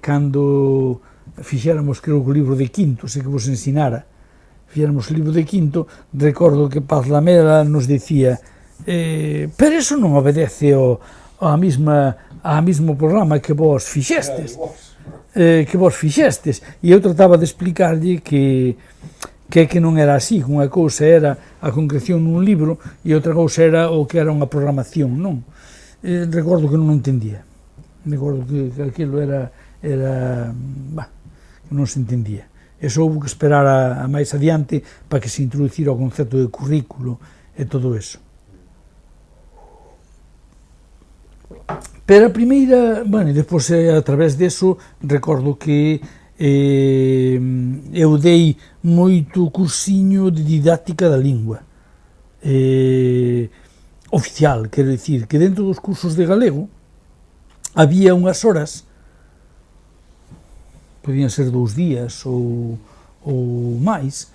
cando fixéramos, creo, o libro de quinto, se que vos ensinara, fixéramos o libro de quinto, recordo que Paz Lamela nos dicía pero eso non obedece ao mismo programa que vos fixestes. E eu trataba de explicarlle que non era así, que unha cousa era a concreción nun libro e outra cousa era o que era unha programación, non? Recordo que non entendía. Recordo que aquilo era que non se entendía. Eso houve que esperar a máis adiante para que se introducira o concepto de currículo e todo eso. Pero a primeira, bueno, e depois a través deso recordo que eu dei moito cursiño de didáctica da lingua oficial, quero dicir, que dentro dos cursos de galego había unhas horas, podían ser 2 días ou máis,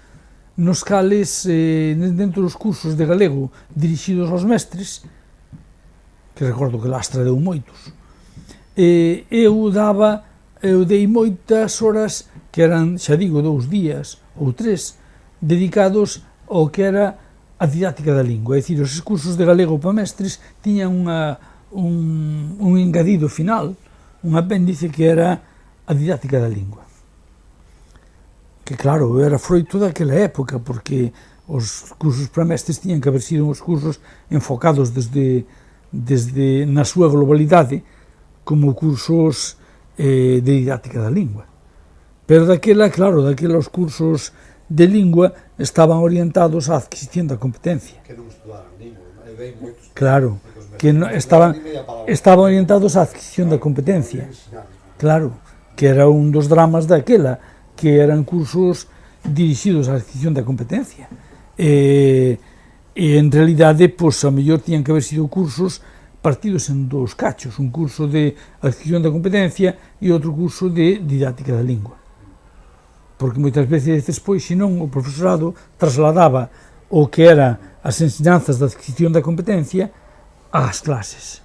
nos cales, dentro dos cursos de galego dirixidos aos mestres, que recordo que Lastra deu moitos, eu dei moitas horas, que eran, xa digo, 2 días ou 3, dedicados ao que era a didáctica da lingua. É dicir, os cursos de galego para mestres tiñan un engadido final, un apéndice que era a didáctica da lingua. Que claro, era froito daquela época, porque os cursos para mestres tiñan que haber sido uns cursos enfocados desde na súa globalidade como cursos de didáctica da lingua. Pero daquela, claro, os cursos de lingua estaban orientados á adquisición da competencia. Que non estudaran lingua, eu dei moitos. Claro, que estaban orientados á adquisición da competencia. Claro, que era un dos dramas daquela, que eran cursos dirixidos á adquisición da competencia. E en realidade, pois, a mellor tiñan que haber sido cursos partidos en 2 cachos, un curso de adquisición da competencia e outro curso de didáctica da lingua. Porque moitas veces despois, senón, o profesorado trasladaba o que eran as ensinanzas da adquisición da competencia ás clases.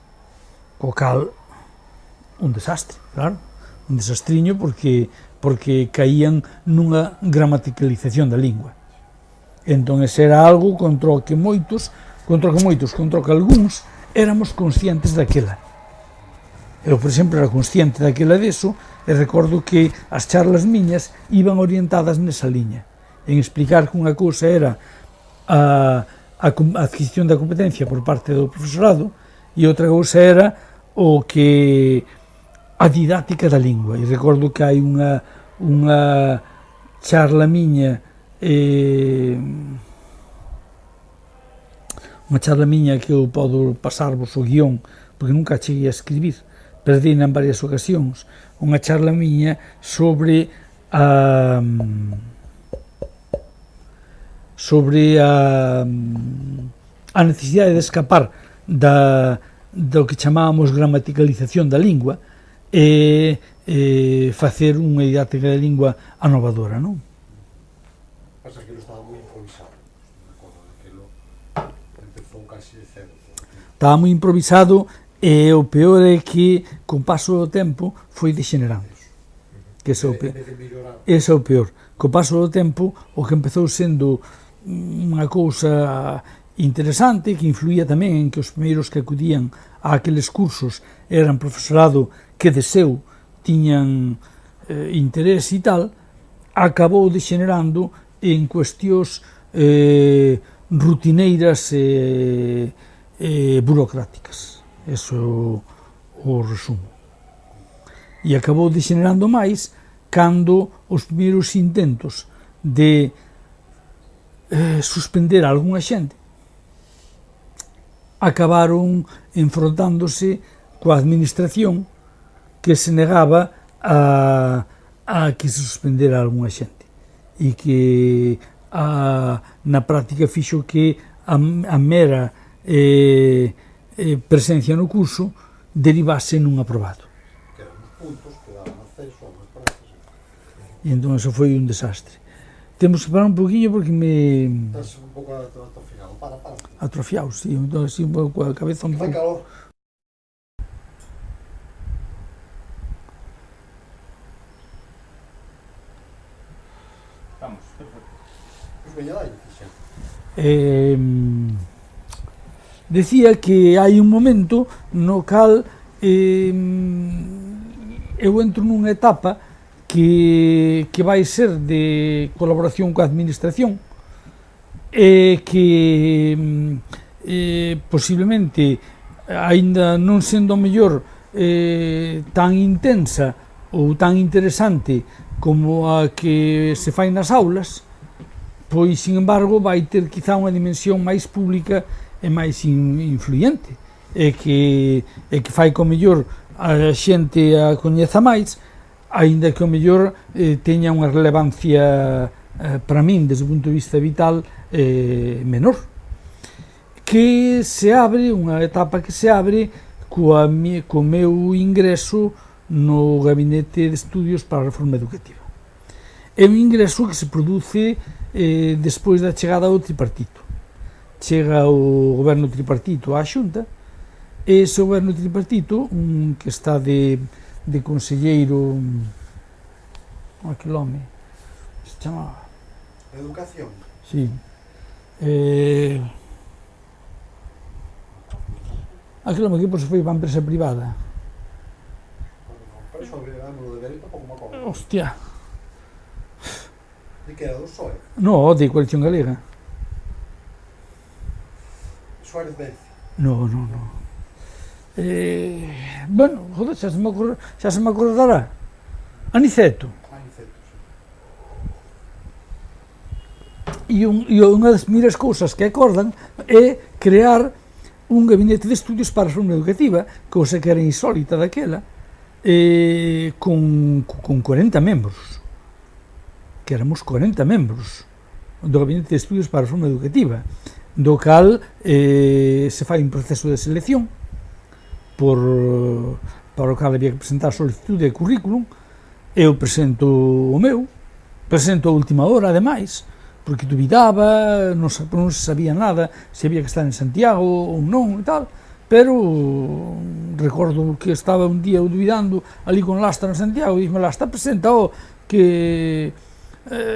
O cal, un desastre, claro, un desastriño porque caían nunha gramaticalización da lingua. Entón, ese era algo contra o que algúns éramos conscientes daquela. Eu, por exemplo, era consciente daquela deso e recordo que as charlas miñas iban orientadas nesa liña, en explicar que unha cousa era a adquisición da competencia por parte do profesorado e outra cousa era o que a didáctica da lingua. E recordo que hai unha charla miña que eu podo pasarvos o guión, porque nunca cheguei a escribir, perdina en varias ocasións, unha charla miña sobre a necesidade de escapar do que chamábamos gramaticalización da lingua e facer unha didáctica da lingua anovadora, non? Pasa que aquilo estaba moi improvisado, me acordo daquilo, empezou casi de cero. Estaba moi improvisado e o peor é que, con paso do tempo, foi degenerando. Que ese é o peor. Co paso do tempo, o que empezou sendo unha cousa interesante, que influía tamén en que os primeiros que acudían a aqueles cursos eran profesorado que de seu tiñan interés e tal, acabou degenerando en cuestións rutineiras e burocráticas. Eso é o resumo. E acabou degenerando máis cando os primeiros intentos de suspender a algunha xente acabaron enfrontándose coa administración que se negaba a que se suspendera a algunha xente e que na práctica fixo que a mera presencia no curso derivase nun aprobado. Que eran puntos que daban acceso a unhas prazas. E entón eso foi un desastre. Temos que parar un poquinho porque me... Estás un pouco atrofiado, para. Atrofiado, sí, entón así un pouco a cabeza un Fai pouco... calor. Estamos, perfecto. Pois veña dalle, xa. Decía que hai un momento no cal eu entro nunha etapa que vai ser de colaboración coa administración e que posiblemente, aínda non sendo mellor tan intensa ou tan interesante como a que se fai nas aulas, pois, sin embargo, vai ter quizá unha dimensión máis pública e máis influente, e que fai que o mellor a xente a coñeza máis, aínda que o mellor teña unha relevancia para min, desde o punto de vista vital, menor. Que se abre, unha etapa que se abre co meu ingreso no Gabinete de Estudios para a Reforma Educativa. É un ingreso que se produce despois da chegada ao tripartito. Chega o goberno tripartito á Xunta, e ese goberno tripartito, que está de conselleiro, aquel home, se chamaba? Educación. Sí. Aquel home que depois foi para a empresa privada. Pero sobre o de Belén tampouco me acordo. Hostia. De que era do PSOE? No, de Coalición Galega. Suárez Vence. No. Bueno, joder, xa se me acordará. Aniceto. Aniceto, E sí. unha das primeiras cousas que acordan é crear un gabinete de estudios para a reforma educativa, cousa que era insólita daquela, con 40 membros. Que éramos 40 membros do gabinete de estudios para a reforma educativa, do cal se fai un proceso de selección para o cal había que presentar solicitude de currículum. Eu presento o meu, presento a última hora, ademais, porque dubidaba, non se sabía nada, se había que estar en Santiago ou non e tal, pero recordo que estaba un día dubidando ali con Lastra en Santiago e dixme, Lastra, presenta-o, que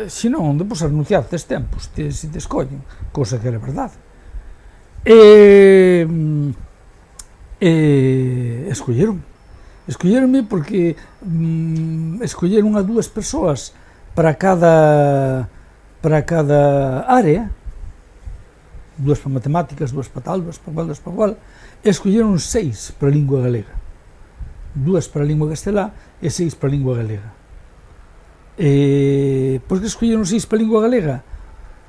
se non, depois a renunciar tes tempos, se te escollen, cousa que era verdade. Escolleronme porque escolleron a 2 persoas para cada área, 2 para matemáticas, 2 para tal, 2 para cual, e escolleron 6 para a lingua galega, 2 para a lingua castelá e 6 para a lingua galega. Por que escolleron 6 para a lingua galega?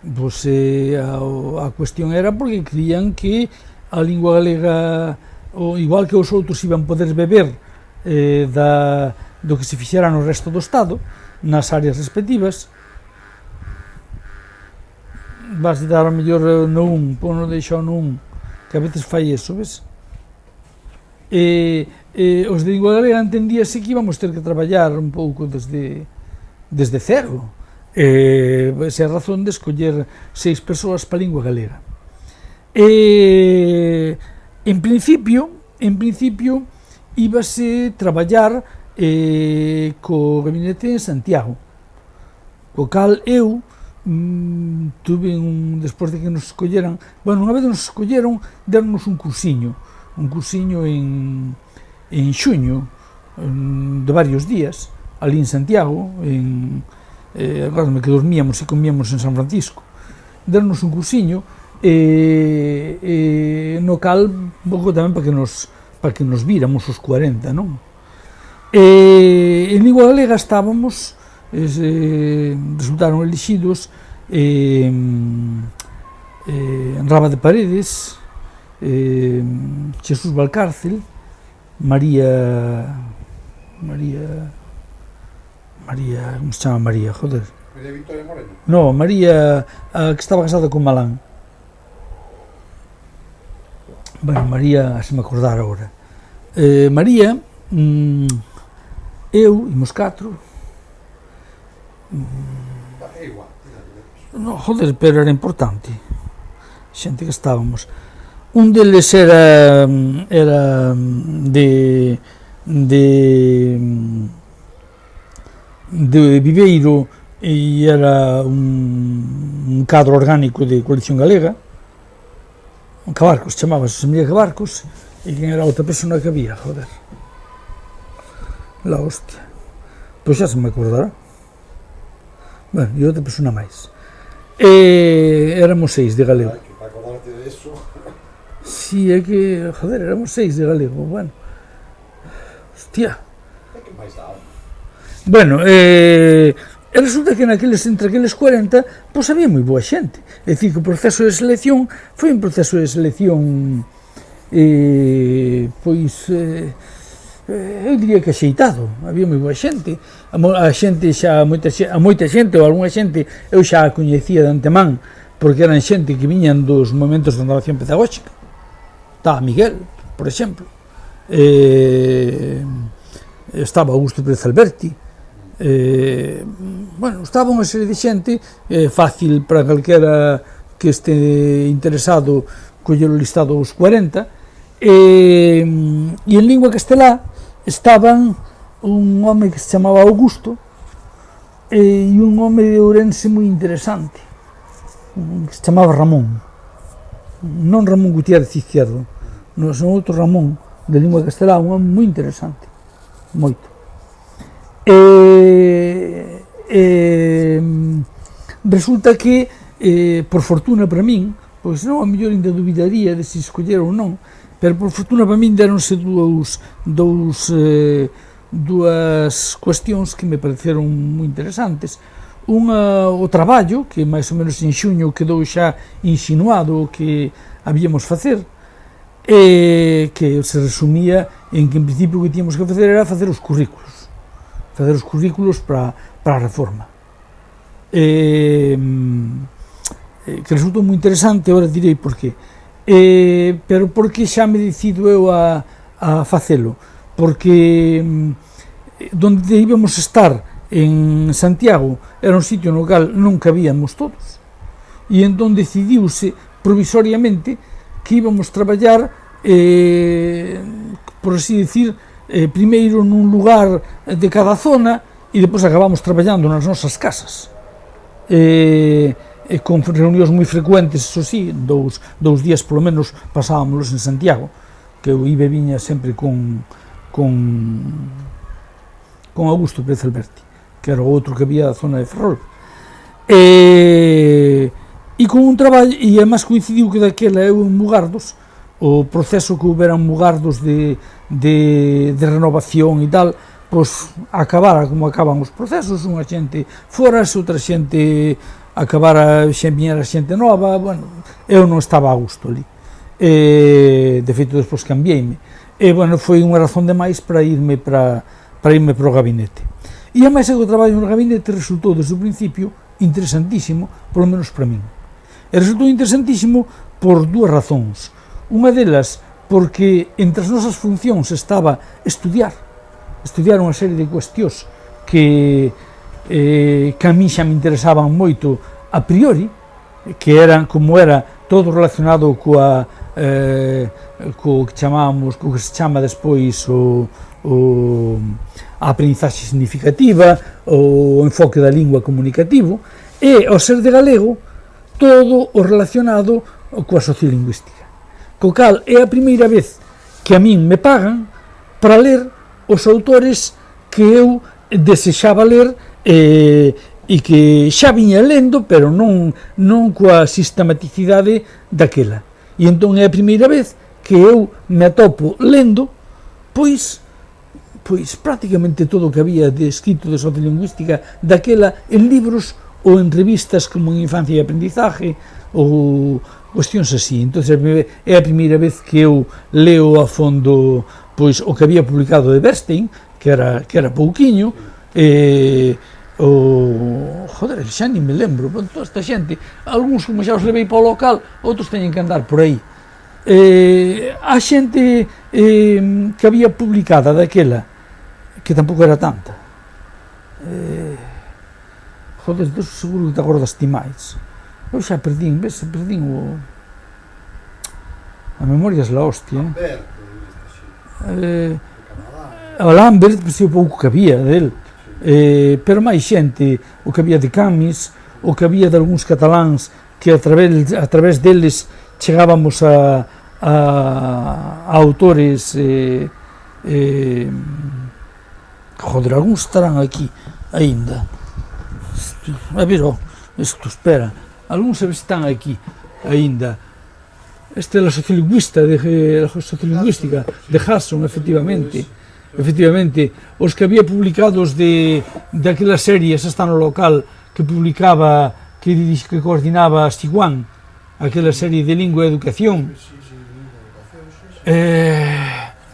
Pois a cuestión era porque creían que a lingua galega, igual que os outros iban poder beber do que se fixera no resto do Estado, nas áreas respectivas, vas dar a mellor no 1, pono deixo no 1, que a veces fai eso, ves? Os de lingua galega entendíase que íbamos ter que traballar un pouco desde cero. Esa é a razón de escoller 6 persoas para a lingua galega. En principio íbase traballar co gabinete en Santiago, co cal eu tuve despois de que nos escolleran, bueno, unha vez nos escolleron, deronnos un cursiño en xuño, de varios días, ali en Santiago, acordo-me que dormíamos e comíamos en San Francisco. Deronnos un cursiño no cal un pouco tamén para que nos víramos os 40, non? En lingua galega estábamos, resultaron elixidos Raba de Paredes, Jesús Valcárcel, María, como se chama María, joder? María Victoria Moreno. No, María, a que estaba casada con Malán. Bueno, María, se me acordar agora. María, eu, imos 4. É igual. No, joder, pero era importante. Xente que estábamos. Un deles era de Viveiro e era un cadro orgánico de Coalición Galega. Cabarcos, chamábase Semilla Cabarcos, e quen era outra persona que había, joder. La hostia. Pois xa se me acordará. Bueno, e outra persona máis. Éramos 6 de galego. Ai, que para acordarte de eso. Si, é que, joder, éramos 6 de galego, bueno. Hostia. É que máis dá. Bueno, resulta que entre aqueles 40, pois había moi boa xente. É dicir, que o proceso de selección foi un proceso de selección eu diría que axeitado. Había moi boa xente. A moita xente, ou algunha xente, eu xa a coñecía de antemán, porque eran xente que viñan dos momentos de renovación pedagóxica. Estaba Miguel, por exemplo, estaba Augusto Pérez Alberti, bueno, estaba unha serie de xente, fácil para calquera que este interesado coller o listado aos 40, e en lingua castelá estaban un home que se chamaba Augusto e un home de Ourense moi interesante que se chamaba Ramón, non Ramón Gutiérrez Izquierdo, non, son outro Ramón de lingua castelá, un home moi interesante, moito. Resulta que por fortuna para min, pois non, a mellor ainda dubidaría de se escoller ou non, pero por fortuna para min deronse dúas cuestións que me pareceron moi interesantes. Unha, o traballo, que máis ou menos en xuño quedou xa insinuado o que habíamos facer, e que se resumía en que en principio o que tínhamos que facer era facer os currículos para a reforma. Que resultou moi interesante, agora direi por qué. Pero por que xa me decido eu a facelo? Porque donde íbamos estar en Santiago era un sitio no cal non cabíamos todos, e entón decidiuse provisoriamente que íbamos traballar, por así decir, primeiro nun lugar de cada zona e depois acabamos traballando nas nosas casas, con reunións moi frecuentes, eso sí, dous días polo menos pasábamos en Santiago, que eu iba e viña sempre con Augusto Pérez Alberti, que era o outro que había da zona de Ferrol, e con un traballo, e además coincidiu que daquela eu en Mugardos, o proceso que houbera en Mugardos de renovación e tal, pois acabara como acaban os procesos, unha xente forase, outra xente acabara, xa viñera xente nova, bueno, eu non estaba a gusto ali, de feito despois cambiei-me, e bueno, foi unha razón de máis para irme para o gabinete. E a máis que o traballo no gabinete resultou desde o principio interesantísimo, polo menos para min. E resultou interesantísimo por dúas razóns. Unha delas, porque entre as nosas funcións estaba estudiar unha serie de cuestións que a mí xa me interesaban moito a priori, que eran, como era todo relacionado co que se chama despois a aprendizaxe significativa, o enfoque da lingua comunicativo, e, ao ser de galego, todo o relacionado coa sociolingüística. Co cal, é a primeira vez que a min me pagan para ler os autores que eu desexaba ler e que xa viña lendo, pero non coa sistematicidade daquela. E entón é a primeira vez que eu me atopo lendo, pois prácticamente todo o que había de escrito de sociolingüística daquela en libros ou en revistas como en Infancia e Aprendizaje ou cuestións así. Entón é a primeira vez que eu leo a fondo pois o que había publicado de Bernstein, que era pouquiño, joder, xa ni me lembro, toda esta xente, algúns como xa os levei para o local, outros teñen que andar por aí. A xente que había publicada daquela, que tampouco era tanta, joder, seguro que te acordas ti máis. Eu xa perdín, a memoria é la hostia, a Lambert, o pouco que había del, pero máis xente, o que había de Camis, o que había de algúns cataláns que a través deles chegábamos a autores, joder, algúns estarán aquí aínda, a ver, espera, algúns están aquí aínda. Esta é a sociolingüística de Hudson, efectivamente, os que había publicados daquelas series, está no local, que publicaba, que coordinaba Siguán, aquela serie de Lingua e Educación.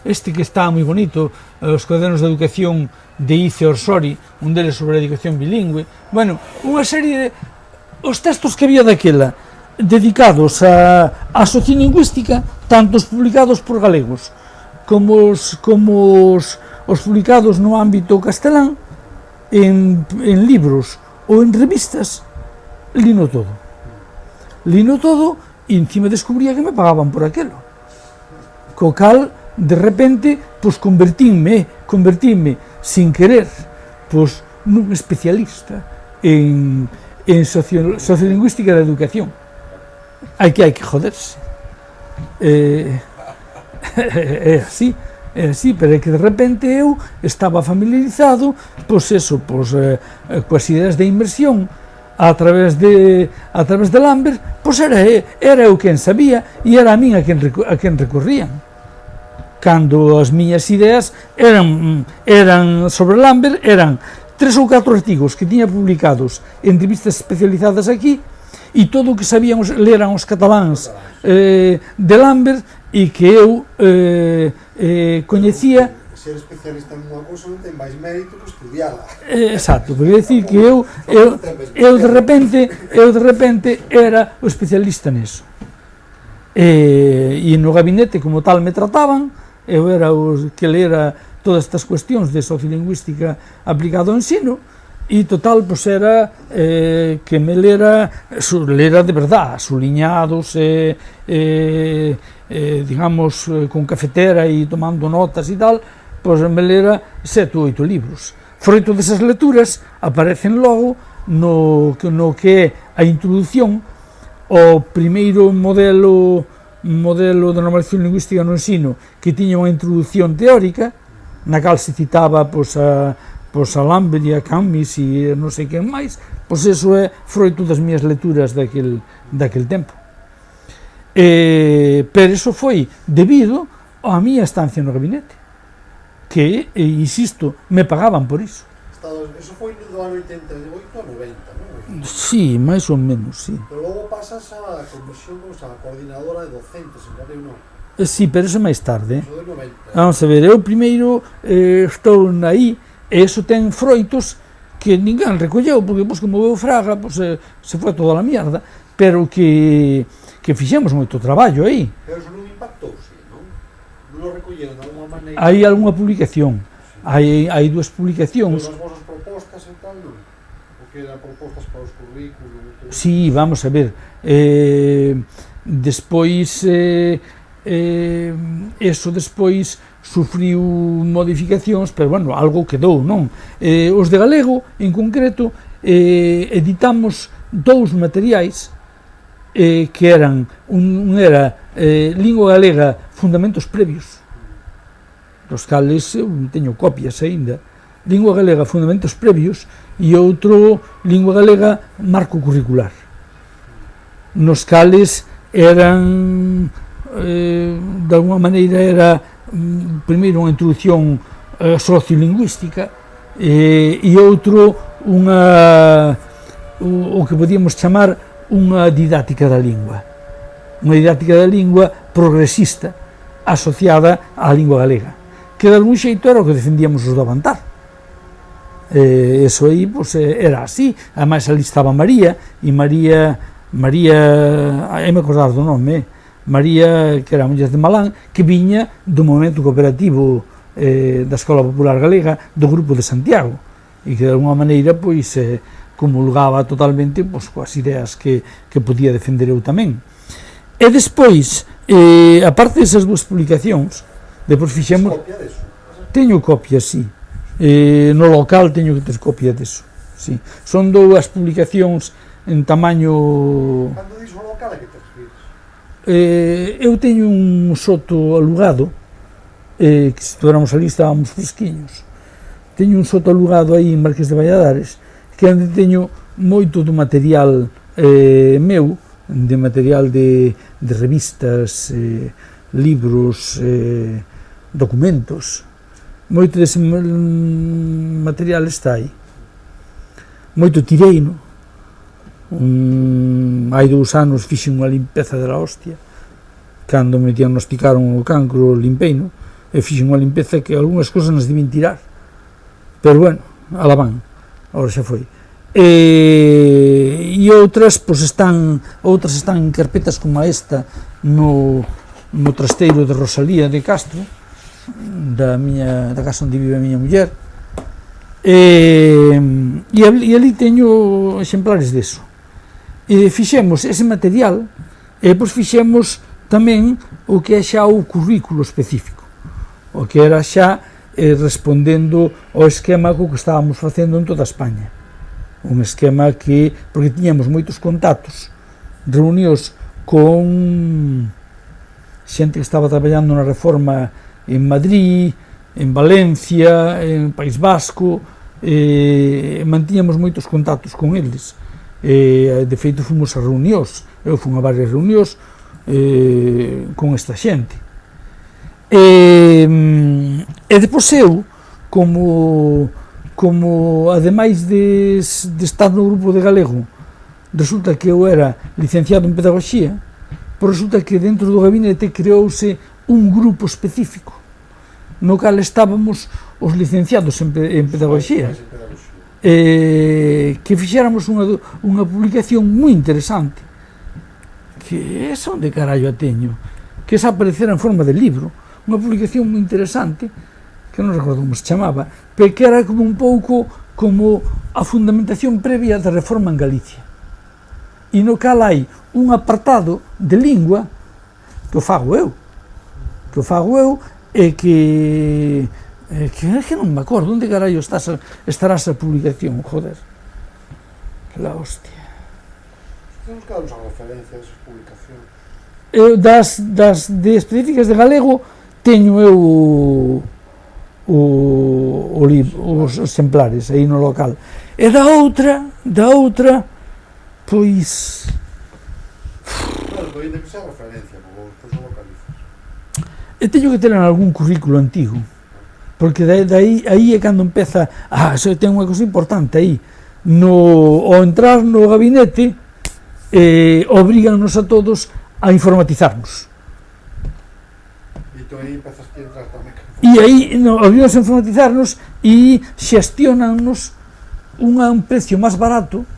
Este que está moi bonito, os cuadernos de educación de Ice Orsori, un deles sobre a educación bilingüe. Bueno, unha serie de... Os textos que había daquela, dedicados á sociolingüística, tantos publicados por galegos os publicados no ámbito castelán en libros ou en revistas, lino todo e encima descubría que me pagaban por aquilo, co cal de repente pois convertíme sin querer pois nun especialista en sociolingüística da educación. Hai que joderse. É así, pero é que de repente eu estaba familiarizado coas ideas de inmersión a través de Lambert, pois era eu quen sabía e era a min a quen recorrían. Cando as miñas ideas eran sobre Lambert, eran 3 ou 4 artigos que tiña publicados en revistas especializadas aquí e todo o que sabían leran os cataláns de Lambert e que eu coñecía. Ser especialista en unha cousa non ten máis mérito que estudiala. Exacto, porque decir que eu de repente era o especialista neso. E no gabinete como tal me trataban, eu era o que lera todas estas cuestións de sociolingüística aplicado ao ensino, e total, pois era que me lera de verdad, suliñados, digamos, con cafetera e tomando notas e tal, pois me lera 7 ou 8 libros. Froito desas lecturas aparecen logo no que é a introdución ao primeiro modelo de normalización lingüística no ensino, que tiña unha introducción teórica, na cal se citaba pois a Lambert e a Camus e non sei quen máis, pois eso é froito das miñas lecturas daquel tempo. Pero iso foi debido á miña estancia no gabinete, que, insisto, me pagaban por iso. Eso foi do ano 88 a 90, non? Sí, máis ou menos, sí. Pero logo pasas a comisión, a coordinadora de docentes, en Careo non? Sí, pero eso máis tarde. Eso de 90. Vamos a ver, eu primeiro estou aí, e eso ten froitos que ninguén recolleu, porque como veu Fraga, se foi toda a mierda, pero que fixemos moito traballo aí. Pero eso non impactouse, non? Non o recolleron de alguma maneira? Hai algunha publicación, hai 2 publicacións. Pero as vosas propostas e tal, non? O que eran propostas para os currículos? Sí, vamos a ver, despois, eso despois sufriu modificacións, pero bueno, algo quedou, non? Os de galego, en concreto, editamos 2 materiais que eran, un era Lingua Galega, Fundamentos Previos, dos cales eu teño copias aínda, Lingua Galega, Fundamentos Previos, e outro, Lingua Galega, Marco Curricular, nos cales eran, de alguma maneira, era primeiro unha introducción sociolingüística e outro o que podíamos chamar unha didáctica da lingua progresista asociada á lingua galega, que de algún xeito era o que defendíamos os do Avantar. Eso aí era así, ademais ali estaba María, e María, aí me acordar do nome, María, que era a muller de Malán, que viña do movimento cooperativo da Escola Popular Galega, do Grupo de Santiago, e que de alguma maneira comulgaba totalmente coas ideas que podía defender eu tamén. E despois, aparte desas 2 publicacións, depois fixemos... Copia deso? Teño copias, sí. No local teño que ter copia deso, sí. Son 2 publicacións en tamaño... Cando dixo local, a que te refires? Eu teño un soto alugado, que se tuéramos ali estábamos fresquiños. Teño un soto alugado aí en Marqués de Valladares, que onde teño moito do material meu, de material de revistas, libros, documentos. Moito dese material está aí. Moito tireino. Hai 2 anos fixen unha limpeza de la hostia, cando me diagnosticaron o cancro limpeino, e fixen unha limpeza que algunhas cousas nas debían tirar, pero bueno, alá van, ahora xa foi. E outras están en carpetas como esta no trasteiro de Rosalía de Castro, da casa onde vive a miña muller, e ali teño exemplares deso. E fixemos ese material e depois fixemos tamén o que é xa o currículo específico, o que era xa respondendo ao esquema co que estábamos facendo en toda España, un esquema que, porque tiñamos moitos contactos, reunións con xente que estaba traballando na reforma en Madrid, en Valencia, en País Vasco, mantiñamos moitos contactos con eles. De feito, fomos a reunións, eu fui a varias reunións con esta xente. E depois eu, como ademais de estar no grupo de galego, resulta que eu era licenciado en pedagogía, pois resulta que dentro do gabinete creouse un grupo específico no cal estábamos os licenciados en pedagogía, que fixéramos unha publicación moi interesante, que esa onde carallo a teño, que esa aparecera en forma de libro, unha publicación moi interesante, que non recordo como se chamaba, pero que era como un pouco como a fundamentación previa da reforma en Galicia, e no cal hai un apartado de lingua que o fago eu, e que non me acordo onde carallo estará esa publicación, joder, que la hostia. Temos que darnos a referencia desas publicacións. Das específicas de galego teño eu os exemplares aí no local, e da outra pois Ainda que sea referencia, porque despois non localizas. e teño que ter en algún currículo antigo, porque aí é cando empeza ten unha cosa importante aí ao entrar no gabinete, obriganos a todos a informatizarnos, E entón aí empezas a entrar tamén. e aí obriganos a informatizarnos e xestionannos un precio máis barato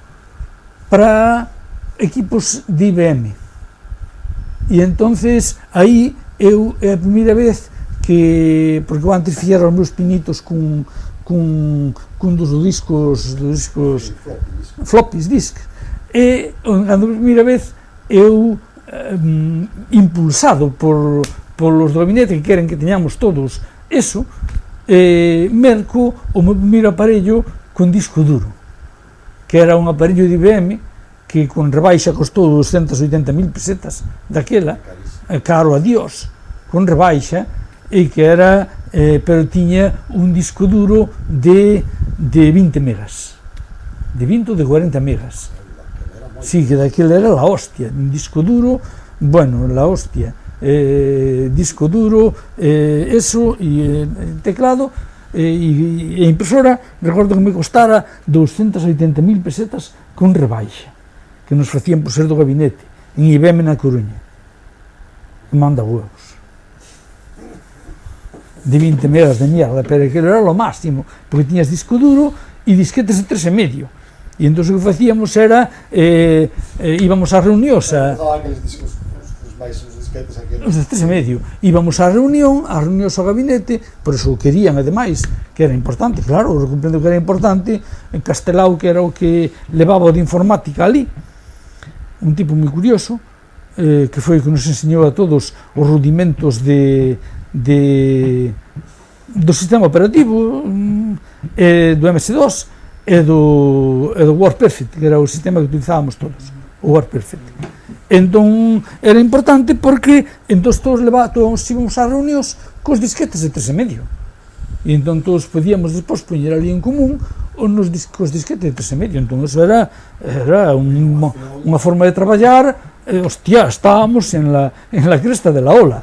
para equipos de IBM. E entonces aí é a primeira vez que, porque eu antes fixera os meus pinitos cun dos discos floppies disk, e a primeira vez eu, impulsado polos do gabinete que queren que teñamos todos eso, merco o meu primeiro aparello con disco duro, que era un aparello de IBM que con rebaixa costou 280.000 pesetas daquela, caro a Dios, con rebaixa, e que era, pero tiña un disco duro de 20 megas, de 20 ou de 40 megas. Sí, que daquela era la hostia, un disco duro, bueno, la hostia, disco duro, eso, e teclado, e impresora, recordo que me costara 280.000 pesetas con rebaixa, que nos facían por ser do gabinete, en IBM na Coruña, que manda huevos. De 20 megas de mierda, pero aquilo era lo máximo, porque tiñas disco duro e disquetes de 3,5. E entón o que facíamos era, íbamos a reunións, os de 3,5, íbamos a reunións ao gabinete, por eso querían, ademais, que era importante, claro, eu comprendo que era importante, en Castelao, que era o que levaba de informática ali, un tipo moi curioso, que foi o que nos enseñou a todos os rudimentos do sistema operativo, do MS2 e do WordPerfect, que era o sistema que utilizábamos todos, o WordPerfect. Entón era importante porque entón todos íbamos a reunións cos disquetes de 3,5, e entón todos podíamos despois poñer ali en común cos disquetes de 3,5. Entón eso era unha forma de traballar, hostia, estábamos en la cresta de la ola,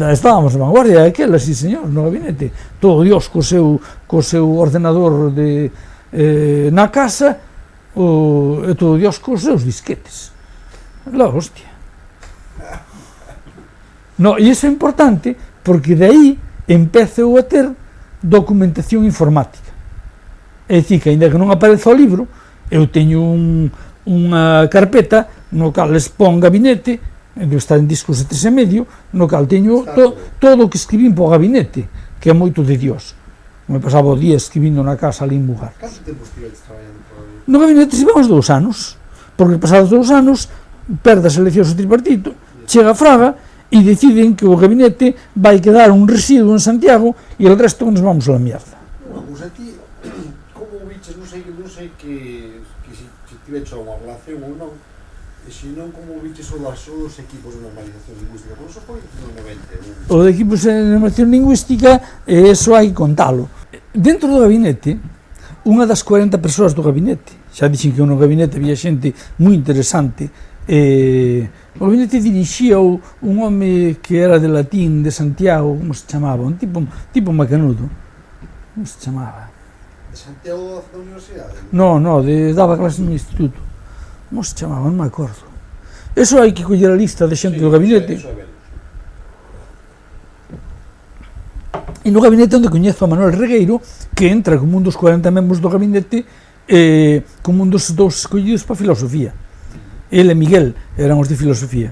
estábamos na vanguardia daquela, sí señor, no gabinete, todo Dios co seu ordenador na casa, e todo Dios cos seus disquetes. La hostia. No, e iso é importante porque de aí empezo a ter documentación informática. É dicir, que ainda que non apareza o libro, eu teño unha carpeta no cal expón gabinete debe estar en discos de 3,5, no cal teño todo o que escribín para o gabinete, que é moito de Dios. Me pasaba o día escribindo na casa ali en Bugar. Canto tempo estivedes traballando por aí? No gabinete estivemos 2 anos, porque pasados 2 anos perde as eleccións o tripartito, chega a Fraga e deciden que o gabinete vai quedar un residuo en Santiago e el resto nos vamos a la mierda. Unha cousa, ti, como biches, non sei que se tiveches unha relación ou non, e se non, como biches os equipos de normalización lingüística, porque eso foi no 91. O de equipos de normalización lingüística, eso hai que contalo. Dentro do gabinete, unha das 40 persoas do gabinete, xa dixen que no gabinete había xente moi interesante, o gabinete dirixía un home que era de latín, de Santiago, como se chamaba, un tipo macanudo, como se chamaba? De Santiago da Universidade? No, daba clases no instituto, como se chamaba, non me acordo. Eso hai que coller a lista de xente do gabinete. E no gabinete onde coñezo a Manuel Regueiro, que entra como un dos 40 membros do gabinete, como un dos escollidos para filosofía. Ele e Miguel eran os de filosofía.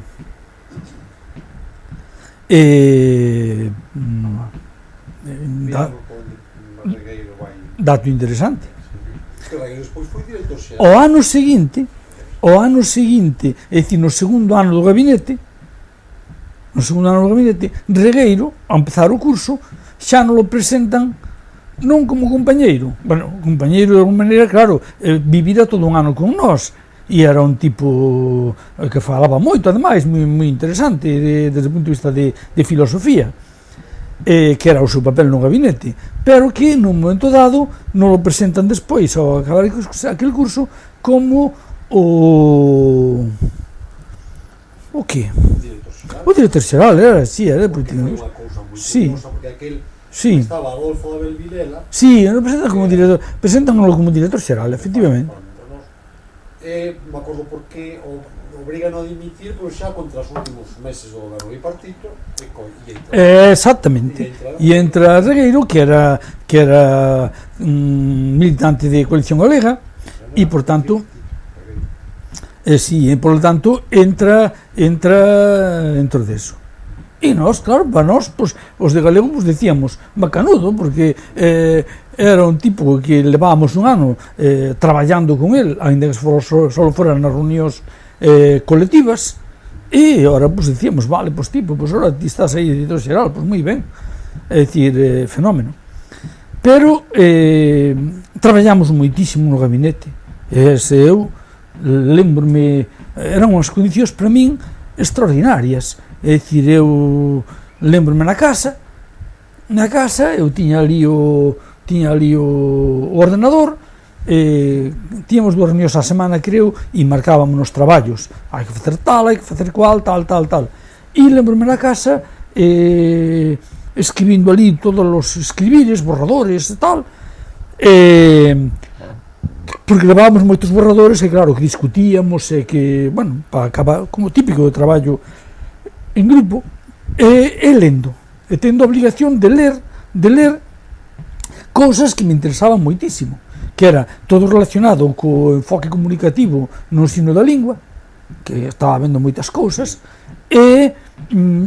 Dato interesante. O ano seguinte, é dicir, no segundo ano do gabinete, Regueiro, ao empezar o curso, xa non lo presentan non como compañeiro. Bueno, compañeiro de alguma maneira, claro, vivira todo un ano con nós, e era un tipo que falaba moito, ademais, moi interesante desde o punto de vista de filosofía, que era o seu papel no gabinete, pero que nun momento dado non o presentan despois, ao acabar aquel curso, como o que? O director xeral, era así, era porque sí, estaba Adolfo Abel Vilela. Sí, non presentan como director, presentanlo como director xeral, efectivamente. Me acordo porque obrigan a dimitir, pero xa contra os últimos meses do goberno bipartito exactamente, e entra Regueiro, que era militante de Coalición Galega, e por tanto entra dentro deso. E nós, claro, para nós, pues, os de galego, pues, decíamos macanudo, porque era un tipo que levábamos un ano traballando con el, ainda que só foran nas reunións colectivas, e ahora, pues, decíamos, vale, pues, tipo, pues, ahora ti estás aí de editor xeral, pues, moi ben, é dicir, fenómeno. Pero traballamos moitísimo no gabinete, eu lembro-me, eran unhas condicións para min extraordinarias. É dicir, eu lembro-me na casa eu tiña ali o ordenador, tíamos 2 reunións á semana, creo, e marcábamos nos traballos, hai que facer tal, hai que facer cual, tal, e lembro-me na casa escribindo ali todos os escribires, borradores e tal, porque levábamos moitos borradores e claro, que discutíamos e que, bueno, para acabar, como típico de traballo en grupo, e lendo, e tendo a obligación de ler cousas que me interesaban moitísimo, que era todo relacionado co enfoque comunicativo no ensino da lingua, que estaba vendo moitas cousas, e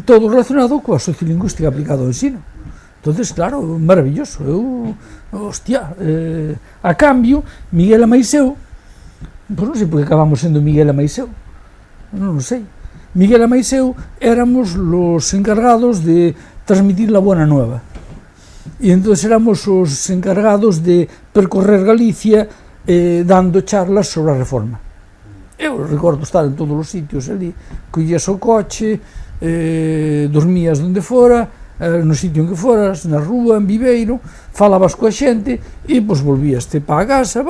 todo relacionado coa sociolingüística aplicada ao ensino. Entonces, claro, maravilloso. A cambio, Miguel e Maiseu, pois non sei por que acabamos sendo Miguel e Maiseu, non sei. Miguel e Maiseu éramos os encargados de transmitir la buena nueva. E entón éramos os encargados de percorrer Galicia dando charlas sobre a reforma. Eu recordo estar en todos os sitios ali, collías o coche, dormías onde fora, no sitio en que foras, na rúa, en Viveiro, falabas coa xente e pois volvíaste para a casa,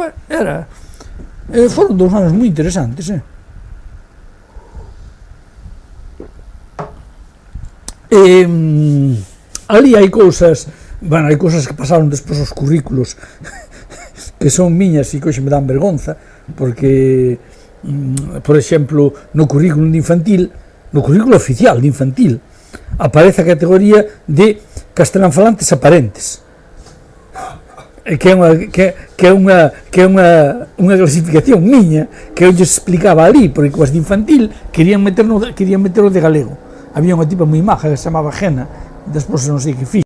foron 2 anos moi interesantes, ali hai cousas que pasaron despois os currículos que son miñas e que hoxe me dan vergonza, porque, por exemplo, no currículo de infantil, no currículo oficial de infantil, aparece a categoría de castelanfalantes aparentes. que é unha clasificación miña que eu lles explicaba ali, porque coas de infantil querían meterlo de galego. Había unha tipa moi maja que se chamaba Gena, despois non sei que fixo.